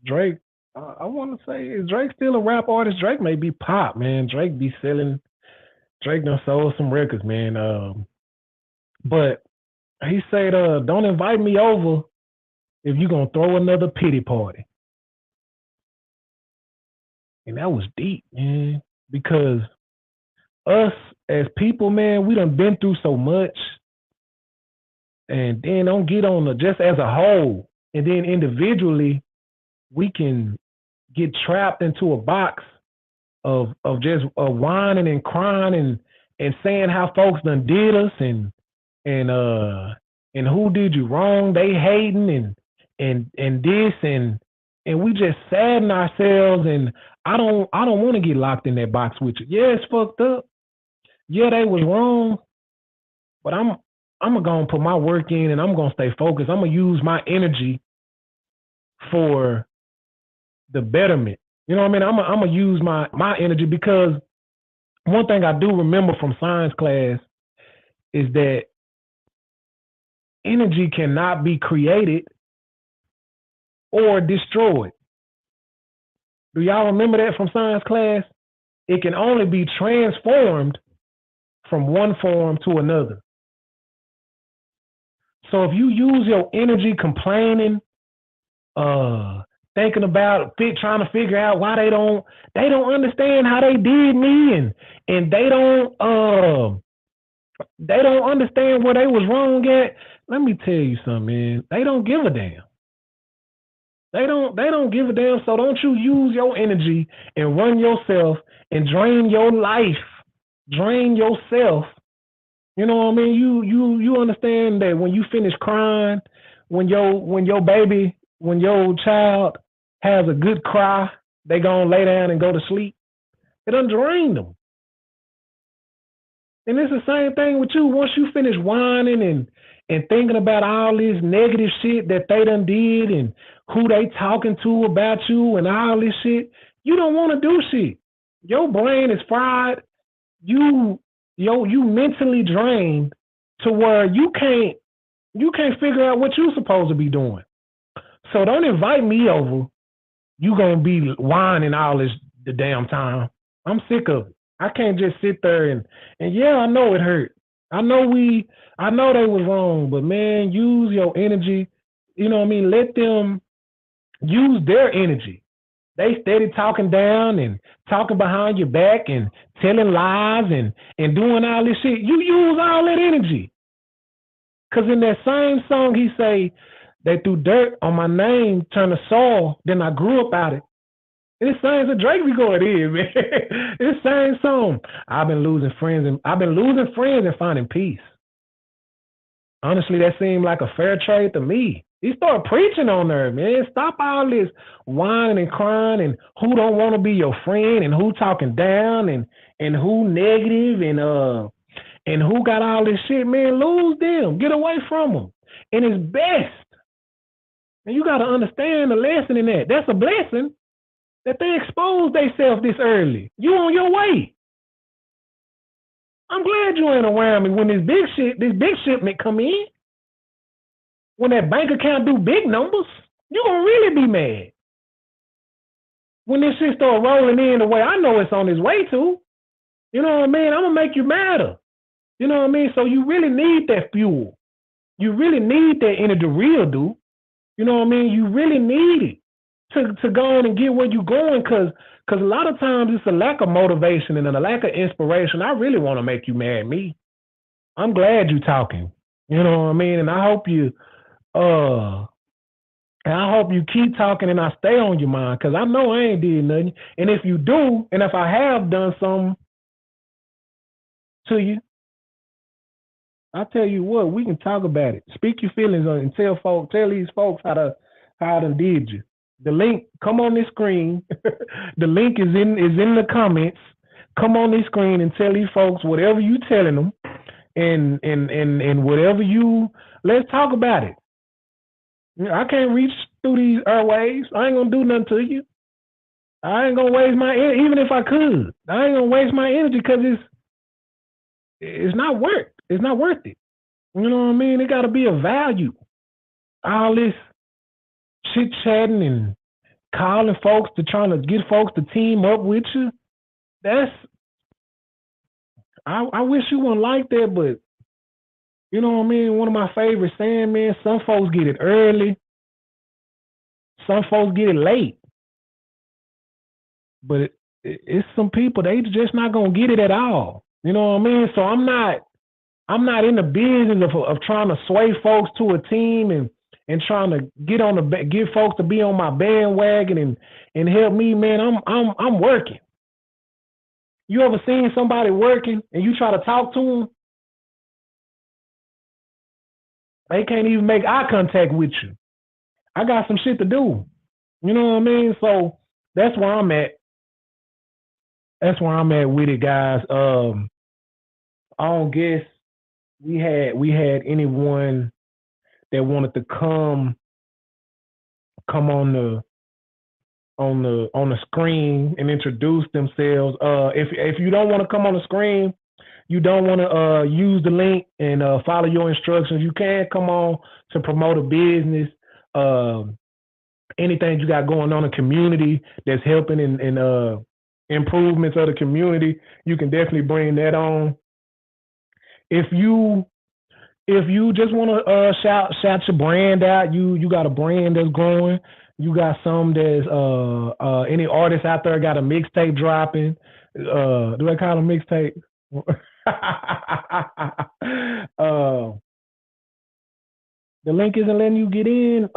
Speaker 1: Drake, I want to say, is Drake still a rap artist? Drake may be pop, man. Drake be selling. Drake done sold some records, man. But he said, "Don't invite me over if you gonna throw another pity party." And that was deep, man, because us as people, man, we done been through so much, and then don't get on the just as a whole, and then individually we can get trapped into a box of just whining and crying and saying how folks done did us and who did you wrong, they hating and this and we just sadden ourselves, and I don't want to get locked in that box with you. Yeah, it's fucked up. Yeah, they was wrong, but I'm gonna go and put my work in, and I'm gonna stay focused. I'm gonna use my energy for the betterment. You know what I mean? I'm gonna use my energy because one thing I do remember from science class is that energy cannot be created or destroyed. Do y'all remember that from science class? It can only be transformed from one form to another. So if you use your energy complaining, thinking about trying to figure out why they don't understand how they did me, and they don't understand where they was wrong at. Let me tell you something, man. They don't give a damn. They don't give a damn. So don't you use your energy and run yourself and drain your life, drain yourself. You know what I mean? You understand that when you finish crying, when your child has a good cry, they gonna lay down and go to sleep. It done drained them. And it's the same thing with you. Once you finish whining and thinking about all this negative shit that they done did and who they talking to about you and all this shit, you don't want to do shit. Your brain is fried. You mentally drained to where you can't figure out what you're supposed to be doing. So don't invite me over. You gonna be whining all this the damn time. I'm sick of it. I can't just sit there and yeah, I know it hurt. I know they was wrong, but man, use your energy. You know what I mean? Let them use their energy. They steady talking down and talking behind your back and telling lies and doing all this shit. You use all that energy. Cause in that same song he say, they threw dirt on my name, turned to soil, then I grew up out it. It's same as Drake be going in, man. It's same song. I've been losing friends and finding peace. Honestly, that seemed like a fair trade to me. He started preaching on there, man. Stop all this whining and crying and who don't want to be your friend and who talking down and who negative and who got all this shit, man. Lose them. Get away from them. And it's best. And you got to understand the lesson in that. That's a blessing. That they exposed themselves this early. You on your way. I'm glad you ain't around me when this big shipment come in. When that bank account do big numbers, you gonna really be mad. When this shit start rolling in the way I know it's on its way to, you know what I mean? I'm gonna make you madder. You know what I mean? So you really need that fuel. You really need that energy real do. You know what I mean? You really need it. To go on and get where you're going, because a lot of times it's a lack of motivation and a lack of inspiration. I really want to make you mad me. I'm glad you're talking. You know what I mean? And I hope you keep talking and I stay on your mind, because I know I ain't did nothing. And if you do, and if I have done something to you, I tell you what, we can talk about it. Speak your feelings on it and tell these folks how I done did you. The link, come on this screen. The link is in the comments. Come on this screen and tell these folks whatever you telling them, and whatever let's talk about it. I can't reach through these airwaves. I ain't gonna do nothing to you. I ain't gonna waste my energy, even if I could. I ain't gonna waste my energy because it's not worth it. You know what I mean? It got to be a value. All this chit chatting and calling folks to trying to get folks to team up with you. I wish you wouldn't like that, but you know what I mean? One of my favorite saying, man, some folks get it early, some folks get it late. But it's some people, they just not gonna get it at all. You know what I mean? So I'm not in the business of trying to sway folks to a team and trying to get folks to be on my bandwagon and help me, man. I'm working. You ever seen somebody working and you try to talk to them? They can't even make eye contact with you. I got some shit to do. You know what I mean? So that's where I'm at. That's where I'm at with it, guys. I don't guess we had anyone that wanted to come on the screen and introduce themselves. If you don't want to come on the screen, you don't want to use the link and follow your instructions, you can come on to promote a business, anything you got going on in the community that's helping in improvements of the community, you can definitely bring that on. If you just want to shout your brand out, you got a brand that's growing, you got some that's any artists out there got a mixtape dropping. Do I call them mixtape? The link isn't letting you get in.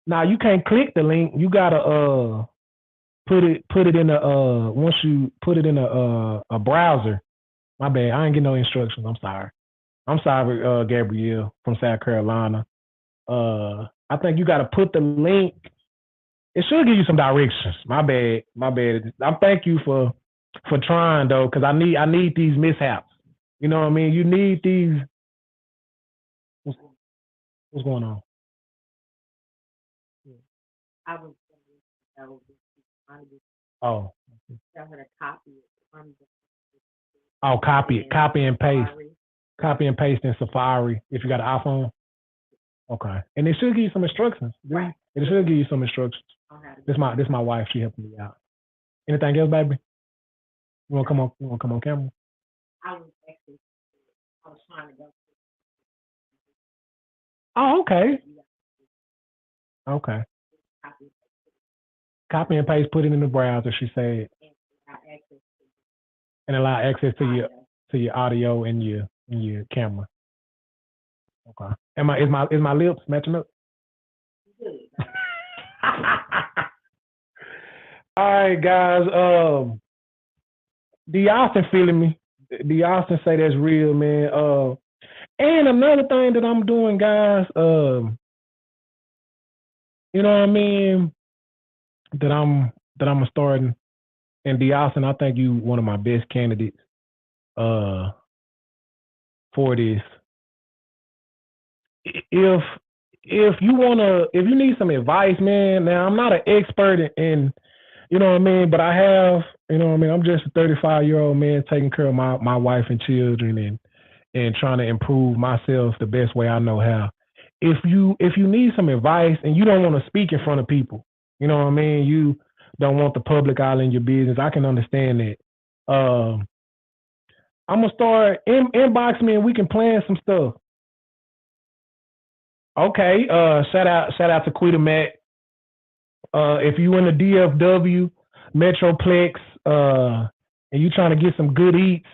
Speaker 1: Now you can't click the link. You gotta put it in a once you put it in a browser. My bad. I ain't get no instructions. I'm sorry, Gabrielle from South Carolina. I think you got to put the link It should give you some directions. My bad. I thank you for trying though, because I need these mishaps. You know what I mean? You need these. What's going on?
Speaker 2: I was
Speaker 1: Oh.
Speaker 2: tell her to copy it from
Speaker 1: Oh, copy and paste. Copy and paste in Safari if you got an iPhone. Okay. And it should give you some instructions.
Speaker 2: Right.
Speaker 1: It should give you some instructions.
Speaker 2: Okay.
Speaker 1: This my wife. She helping me out. Anything else, baby? You wanna come on? You wanna come on camera?
Speaker 2: I was trying to go.
Speaker 1: Oh, okay. Okay. Copy and paste, put it in the browser. She said, and allow access to your audio and your camera. Okay. Is my lips matching up? All right, guys. D. Austin feeling me. D. Austin say that's real, man. And another thing that I'm doing, guys. You know what I mean? That I'm starting. And D. Austin, I think you one of my best candidates. For this. If you need some advice, man. Now I'm not an expert in you know what I mean, but I have, you know what I mean, I'm just a 35-year-old man taking care of my wife and children and trying to improve myself the best way I know how. If you need some advice and you don't want to speak in front of people, you know what I mean, you don't want the public all in your business, I can understand that. I'm gonna start inbox me and we can plan some stuff. Okay, shout out to Quita Mac. If you in the DFW Metroplex and you trying to get some good eats,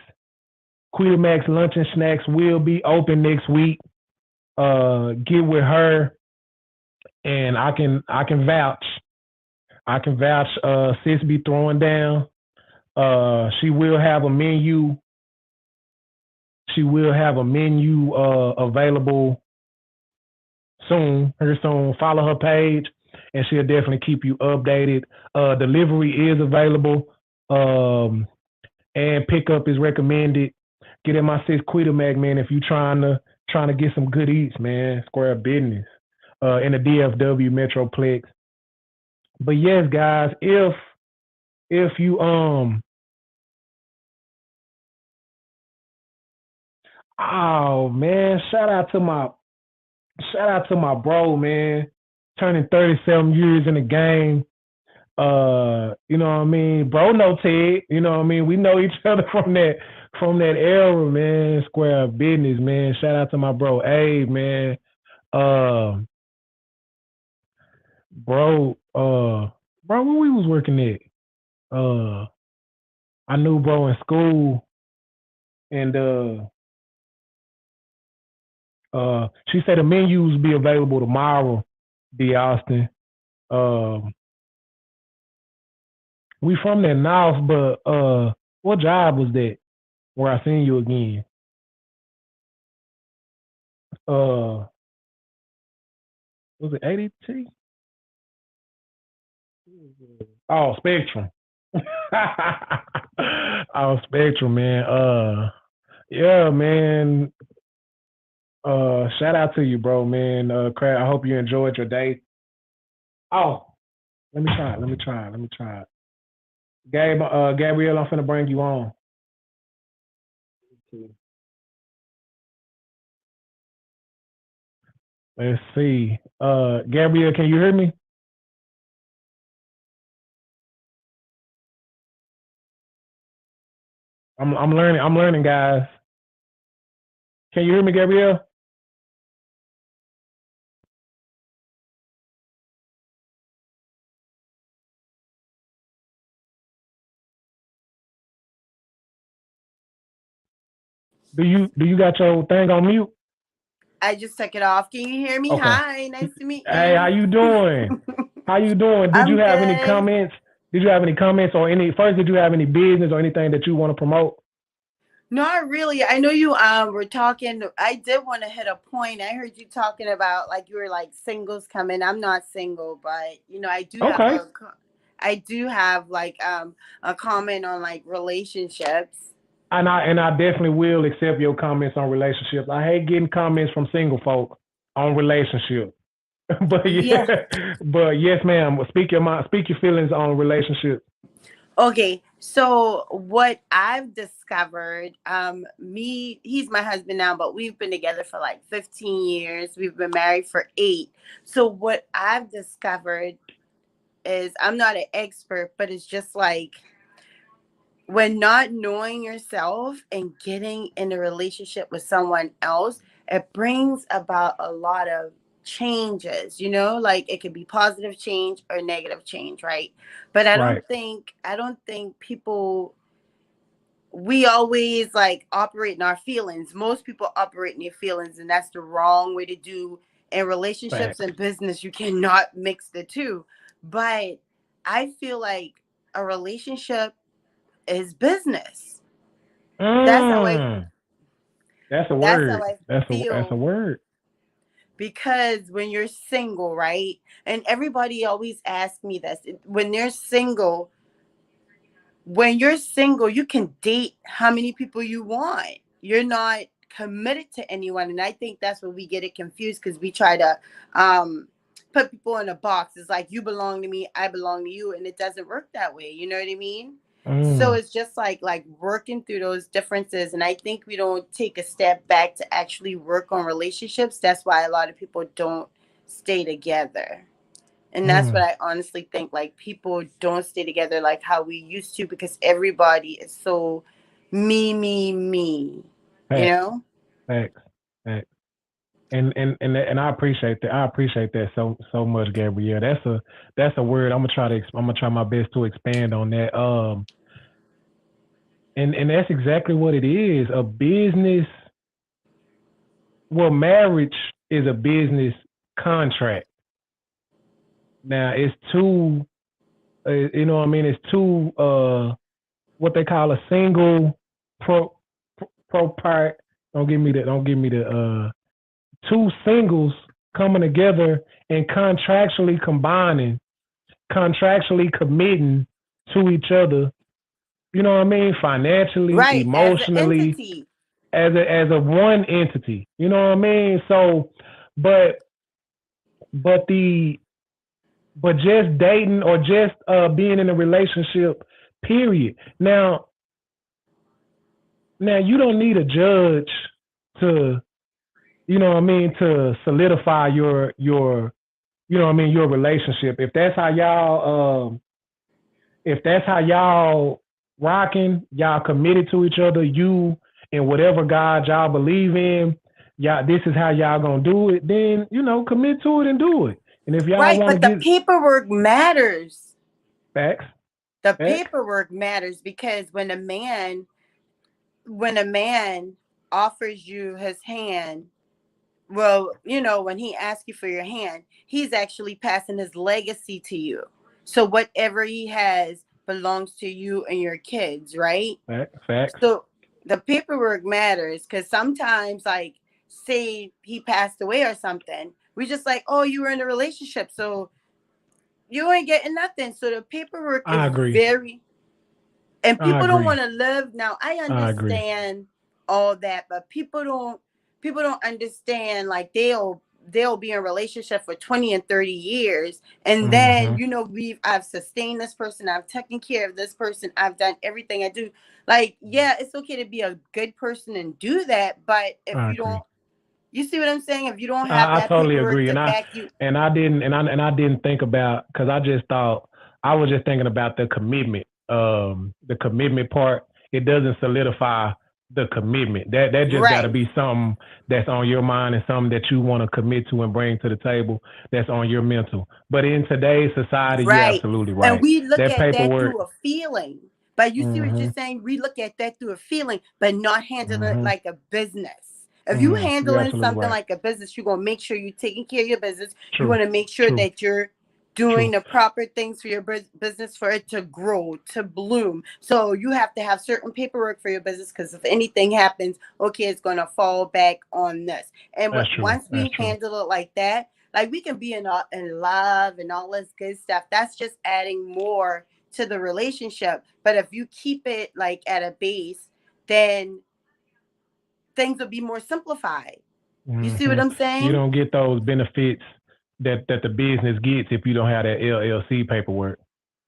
Speaker 1: Quita Mac's Lunch and Snacks will be open next week. Get with her, and I can vouch. Sis be throwing down. She will have a menu. Available soon. Follow her page, and she'll definitely keep you updated. Delivery is available, and pickup is recommended. Get in my sis Quita Mac, man, if you trying to get some good eats, man. Square business in the DFW Metroplex. But yes, guys, if you oh man, shout out to my bro, man. Turning 37 years in the game. You know what I mean? Bro no Ted, you know what I mean? We know each other from that era, man. Square business, man. Shout out to my bro Abe, man. Bro, where we was working at? I knew bro in school, and she said the menus will be available tomorrow, D. Austin. We from that north, but what job was that where I seen you again? Was it ADT? Oh, Spectrum. Oh, Spectrum, man. Yeah, man. Shout out to you, bro, man. Craig, I hope you enjoyed your day. Oh, let me try it. Gabrielle, I'm finna bring you on. Let's see. Gabrielle, can you hear me? I'm learning, guys. Can you hear me, Gabrielle? Do you got your thing on mute?
Speaker 2: I just took it off. Can you hear me? Okay. Hi, nice to meet you.
Speaker 1: Hey, how you doing? Did you have any comments? Did you have any comments or did you have any business or anything that you want to promote?
Speaker 2: Not really. I know you were talking. I did want to hit a point. I heard you talking about like you were like singles coming. I'm not single, but
Speaker 1: Okay.
Speaker 2: I do have like a comment on like relationships.
Speaker 1: And I definitely will accept your comments on relationships. I hate getting comments from single folk on relationships. But
Speaker 2: Yeah.
Speaker 1: but yes, ma'am. Speak your mind. Speak your feelings on relationships.
Speaker 2: Okay, so what I've discovered, he's my husband now, but we've been together for like 15 years. We've been married for 8. So what I've discovered is I'm not an expert, but it's just like when not knowing yourself and getting in a relationship with someone else, it brings about a lot of changes, like it could be positive change or negative change, right? But
Speaker 1: Right.
Speaker 2: I don't think people, we always like operate in our feelings. Most people operate in their feelings, and that's the wrong way to do. In relationships
Speaker 1: Facts.
Speaker 2: and business, you cannot mix the two. But I feel like a relationship is business. That's how I
Speaker 1: Mm, that's a
Speaker 2: that's how
Speaker 1: word.
Speaker 2: I
Speaker 1: That's a
Speaker 2: feel,
Speaker 1: word.
Speaker 2: because when you're single, right? And everybody always asks me this. When you're single, you can date how many people you want. You're not committed to anyone. And I think that's where we get it confused, because we try to put people in a box. It's like you belong to me, I belong to you, and it doesn't work that way. You know what I mean? So
Speaker 1: Mm,
Speaker 2: it's just like working through those differences. And I think we don't take a step back to actually work on relationships. That's why a lot of people don't stay together. And that's what
Speaker 1: mm.
Speaker 2: I honestly think. Like people don't stay together like how we used to, because everybody is so me. You
Speaker 1: Facts.
Speaker 2: know?
Speaker 1: Facts. Facts. And I appreciate that. I appreciate that so much, Gabrielle. That's a word. I'm gonna try my best to expand on that. And that's exactly what it is. A business. Well, marriage is a business contract. Now it's two. You know what I mean? It's two. What they call a single pro part. Don't give me the two singles coming together and contractually committing to each other. You know what I mean? Financially,
Speaker 2: Right. As an
Speaker 1: emotionally,
Speaker 2: entity.
Speaker 1: as a one entity. You know what I mean? So, but but the but just dating or just being in a relationship, period. Now you don't need a judge to, you know what I mean, to solidify your you know what I mean, your relationship. If that's how y'all rocking, y'all committed to each other, you and whatever God y'all believe in, y'all, this is how y'all gonna do it, then, commit to it and do it. And if y'all
Speaker 2: Right.
Speaker 1: wanna
Speaker 2: But the
Speaker 1: get
Speaker 2: paperwork matters.
Speaker 1: facts,
Speaker 2: The
Speaker 1: facts,
Speaker 2: paperwork matters, because when a man offers you his hand, well, when he asks you for your hand, he's actually passing his legacy to you. So whatever he has belongs to you and your kids, right?
Speaker 1: facts.
Speaker 2: So the paperwork matters, because sometimes, like, say he passed away or something, we just like, oh, you were in a relationship, so you ain't getting nothing. So the paperwork
Speaker 1: I
Speaker 2: is
Speaker 1: agree.
Speaker 2: very, and
Speaker 1: I
Speaker 2: people don't
Speaker 1: agree.
Speaker 2: want to live. Now I
Speaker 1: I agree.
Speaker 2: understand all that, but people don't understand, like they'll be in a relationship for 20 and 30 years, and then
Speaker 1: Mm-hmm.
Speaker 2: I've sustained this person, I've taken care of this person, I've done everything I do. Like, yeah, it's okay to be a good person and do that, but if
Speaker 1: I
Speaker 2: you
Speaker 1: agree.
Speaker 2: don't, you see what I'm saying, if you don't have
Speaker 1: I
Speaker 2: that
Speaker 1: totally
Speaker 2: paperwork
Speaker 1: agree.
Speaker 2: to
Speaker 1: And I
Speaker 2: back you.
Speaker 1: and I didn't and I didn't think about, because I just thought I was just thinking about the commitment part. It doesn't solidify the commitment. That just got to
Speaker 2: Right.
Speaker 1: be something that's on your mind and something that you want to commit to and bring to the table. That's on your mental. But in today's society, you're
Speaker 2: Right.
Speaker 1: absolutely
Speaker 2: And
Speaker 1: right.
Speaker 2: we look
Speaker 1: That
Speaker 2: at that
Speaker 1: paperwork.
Speaker 2: through a feeling. But you see what you're
Speaker 1: Mm-hmm.
Speaker 2: saying? We look at that through a feeling, but not handling it
Speaker 1: Mm-hmm.
Speaker 2: like a business. If you
Speaker 1: Mm-hmm. You're
Speaker 2: handling
Speaker 1: absolutely
Speaker 2: something
Speaker 1: right.
Speaker 2: like a business, you're gonna make sure you're taking care of your business. You
Speaker 1: True.
Speaker 2: want to make sure
Speaker 1: True.
Speaker 2: that you're doing the proper things for your business for it to grow, to bloom. So you have to have certain paperwork for your business, because if anything happens, okay, it's going to fall back on this. And once we handle it like that, like we can be in love and all this good stuff. That's just adding more to the relationship. But if you keep it like at a base, then things will be more simplified. You see what I'm saying?
Speaker 1: You don't get those benefits that the business gets if you don't have that LLC paperwork.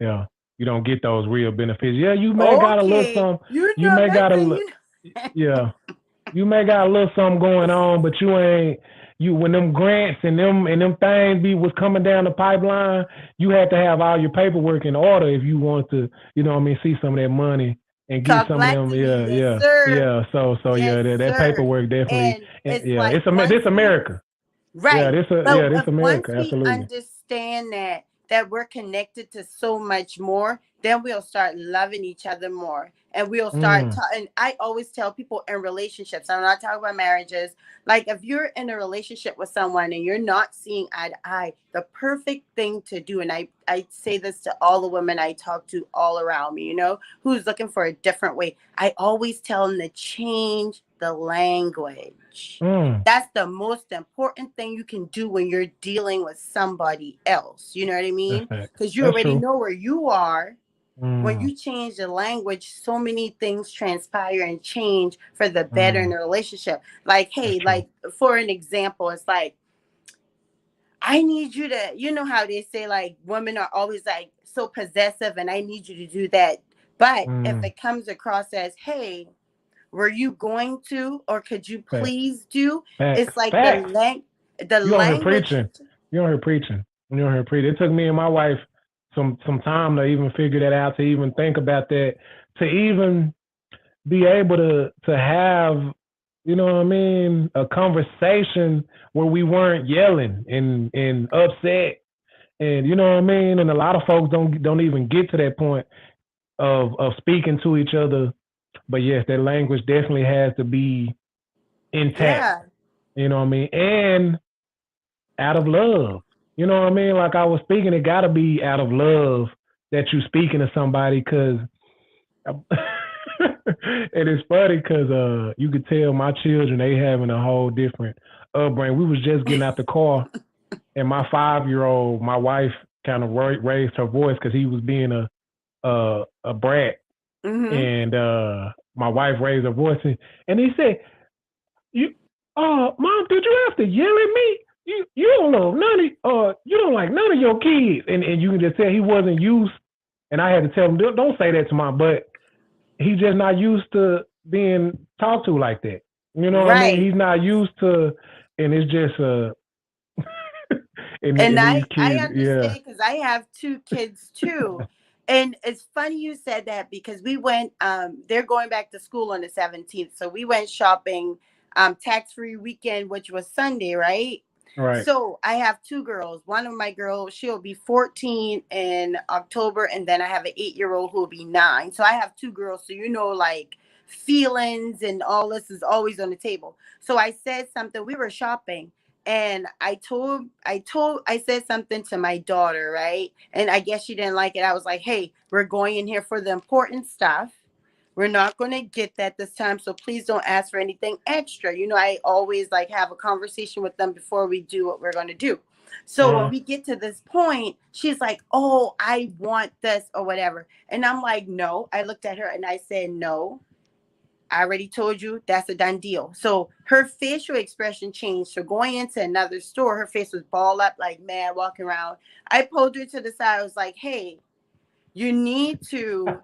Speaker 1: Yeah, you don't get those real benefits. Yeah, you may got a little something. You may got a little. Yeah, you may got a little something going on, but you ain't. You when them grants and them things was coming down the pipeline, you had to have all your paperwork in order if you want to, see some of that money and get some of them. Yeah. So that paperwork definitely.
Speaker 2: And
Speaker 1: it's America.
Speaker 2: Right.
Speaker 1: Yeah, this America.
Speaker 2: Once we
Speaker 1: Absolutely.
Speaker 2: understand that we're connected to so much more, then we'll start loving each other more. And we'll start and I always tell people in relationships, I'm not talking about marriages, like if you're in a relationship with someone and you're not seeing eye to eye, the perfect thing to do, and I say this to all the women I talk to all around me, who's looking for a different way, I always tell them to change the language. That's the most important thing you can do when you're dealing with somebody else. You know what I mean? Because you already know where you are. When you change the language, so many things transpire and change for the better in the relationship. Like, hey, like for an example, it's like, I need you to, you know how they say like women are always like so possessive and I need you to do that. But if it comes across as, hey, were you going to, or could you please do? It's like the language.
Speaker 1: You don't hear preaching. It took me and my wife some time to even figure that out, to even think about that, to even be able to have, a conversation where we weren't yelling and upset, and and a lot of folks don't even get to that point of speaking to each other. But yes, that language definitely has to be intact. And out of love. Like I was speaking, it got to be out of love that you're speaking to somebody, because and it's funny because you could tell my children, they having a whole different upbringing. We was just getting out the car, and my 5-year-old, my wife kind of raised her voice because he was being a brat, and my wife raised her voice, and he said, Mom, did you have to yell at me? You don't love you don't like none of your kids. And you can just tell he wasn't used, and I had to tell him, don't say that to Mom, but he's just not used to being talked to like that. You know what I mean? He's not used to, and it's just
Speaker 2: and I understand, because I have 2 kids too. And it's funny you said that, because we went, they're going back to school on the 17th. So we went shopping, tax-free weekend, which was Sunday, right?
Speaker 1: Right.
Speaker 2: So I have 2 girls. One of my girls, she'll be 14 in October. And then I have an 8-year-old who will be 9. So I have 2 girls. So, like feelings and all this is always on the table. So I said something, we were shopping. And I said something to my daughter, right? And I guess she didn't like it. I was like, hey, we're going in here for the important stuff. We're not going to get that this time. So please don't ask for anything extra. I always like have a conversation with them before we do what we're going to do. So when we get to this point, she's like, oh, I want this or whatever. And I'm like, no. I looked at her and I said, no. I already told you that's a done deal. So her facial expression changed. So going into another store, her face was balled up like mad, walking around. I pulled her to the side. I was like, hey, you need to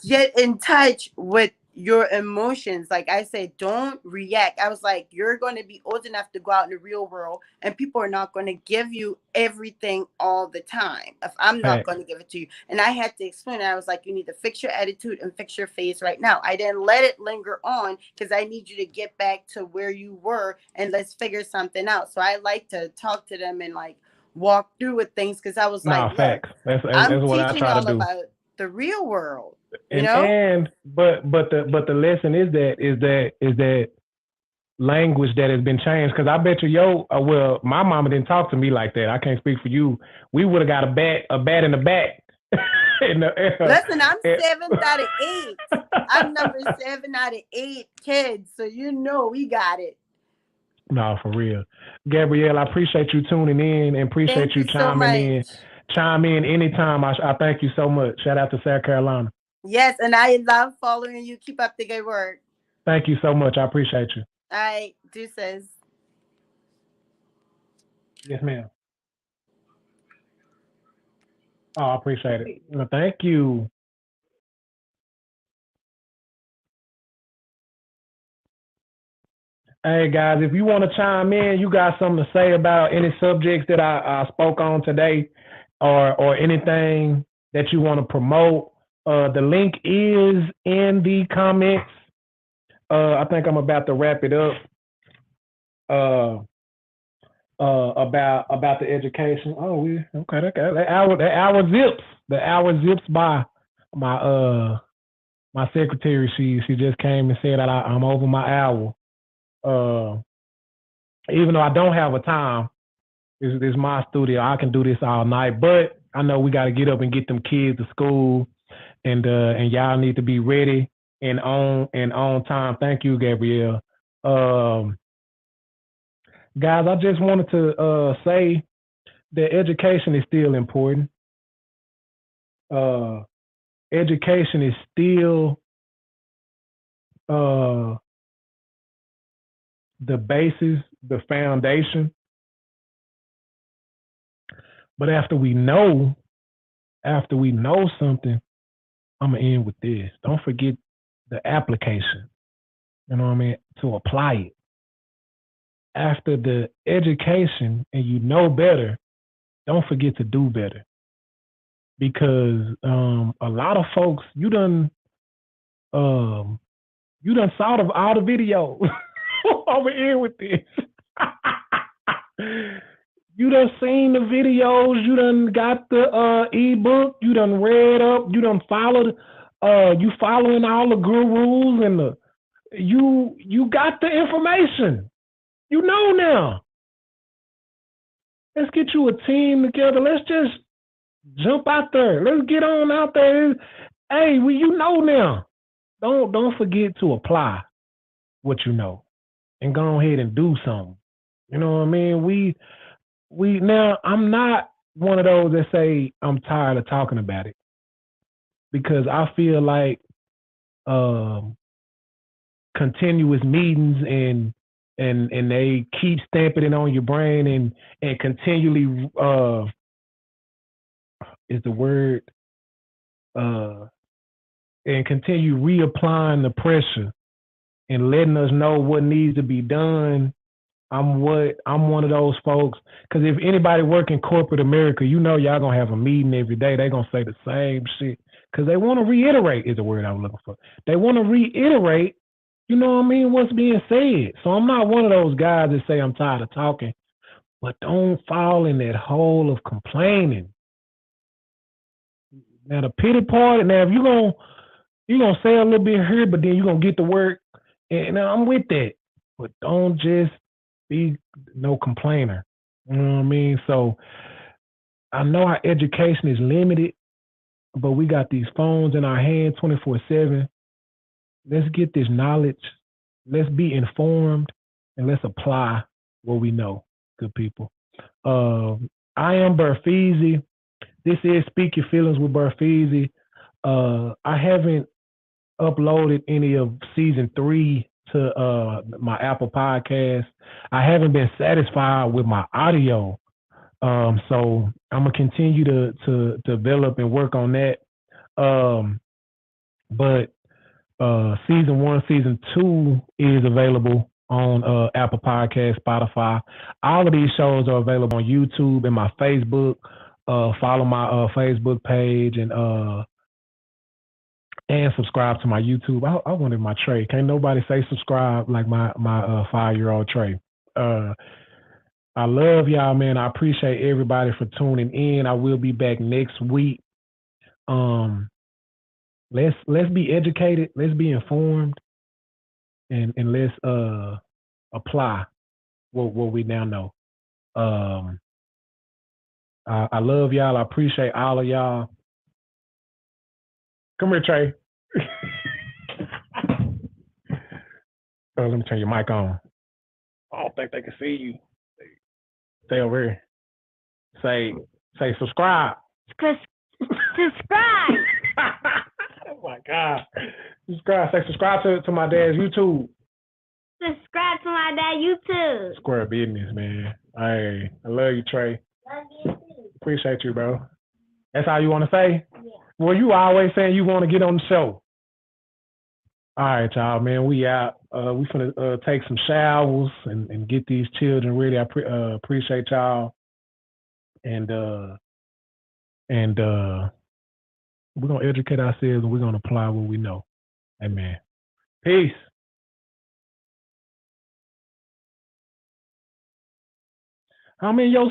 Speaker 2: get in touch with your emotions. Like I said, don't react. I was like, you're going to be old enough to go out in the real world, and people are not going to give you everything all the time if I'm not going to give it to you. And I had to explain it. I was like, you need to fix your attitude and fix your face right now. I didn't let it linger on, because I need you to get back to where you were and let's figure something out. So I like to talk to them and like walk through with things, because I was like,
Speaker 1: facts. That's what I try to do.
Speaker 2: About the real world,
Speaker 1: but the lesson is that language that has been changed. Because I bet you, well, my mama didn't talk to me like that. I can't speak for you. We would have got a bat in the back.
Speaker 2: Listen, I'm 7th out of 8. I'm number 7 out of 8 kids, so you know we got it.
Speaker 1: No, for real. Gabrielle, I appreciate you tuning in and appreciate you chiming in. Chime in anytime. I thank you so much. Shout out to South Carolina.
Speaker 2: Yes, and I love following you. Keep up the good work.
Speaker 1: Thank you so much. I appreciate you.
Speaker 2: All right, deuces.
Speaker 1: Yes, ma'am. Oh, I appreciate it. Well, thank you. Hey guys, if you want to chime in, you got something to say about any subjects that I spoke on today, or anything that you want to promote, the link is in the comments. I think I'm about to wrap it up. About the education. Oh, okay. The hour zips. The hour zips by. My secretary. She just came and said that I'm over my hour. Even though I don't have a time, this is my studio. I can do this all night, but I know we got to get up and get them kids to school, and y'all need to be ready and on time. Thank you, Gabrielle. Guys, I just wanted to say that education is still important. Education is still the basis, the foundation. But after we know something, I'm gonna end with this. Don't forget the application. You know what I mean? To apply it. After the education and you know better, don't forget to do better. Because a lot of folks, you done saw all the videos. Over here with this. You done seen the videos, you done got the ebook, you done read up, you done followed, you following all the gurus and you got the information. You know now. Let's get you a team together. Let's just jump out there. Let's get on out there. Hey, you know now. Don't forget to apply what you know and go ahead and do something. You know what I mean? We now, I'm not one of those that say I'm tired of talking about it, because I feel like continuous meetings and they keep stamping it on your brain and continually is the word and continue reapplying the pressure and letting us know what needs to be done. I'm one of those folks, because if anybody work in corporate America, you know y'all gonna have a meeting every day. They gonna say the same shit because they want to reiterate is the word I was looking for. They want to reiterate, you know what I mean, what's being said. So I'm not one of those guys that say I'm tired of talking, but don't fall in that hole of complaining. Now the pity part, now if you're gonna say a little bit here, but then you're gonna get to work, and I'm with that. But don't just be no complainer. You know what I mean? So I know our education is limited, but we got these phones in our hands 24/7. Let's get this knowledge. Let's be informed, and let's apply what we know, good people. I am BearFeezie. This is Speak Your Feelings with BearFeezie. I haven't uploaded any of season 3 to my Apple podcast. I haven't been satisfied with my audio. So I'm gonna continue to develop and work on that. But season 1, season 2 is available on Apple Podcast, Spotify. All of these shows are available on YouTube and my Facebook. Follow my Facebook page and subscribe to my YouTube. I wanted my Trey. Can't nobody say subscribe like my 5-year-old Trey. I love y'all, man. I appreciate everybody for tuning in. I will be back next week. Let's be educated. Let's be informed, and let's apply what we now know. I love y'all. I appreciate all of y'all. Come here, Trey. Let me turn your mic on. I don't think they can see you. Stay over here. Say subscribe.
Speaker 3: Subscribe.
Speaker 1: Oh my God. Subscribe. Say subscribe to my dad's YouTube.
Speaker 3: Subscribe to my dad YouTube.
Speaker 1: Square business, man. Hey, I love you, Trey.
Speaker 3: Love you too.
Speaker 1: Appreciate you, bro. That's all you want to say?
Speaker 3: Yeah.
Speaker 1: Well, you always saying you want to get on the show. All right, y'all, man. We out. We finna take some showers and get these children ready. I appreciate y'all. And we're gonna educate ourselves and we're gonna apply what we know. Amen. Peace. How many of your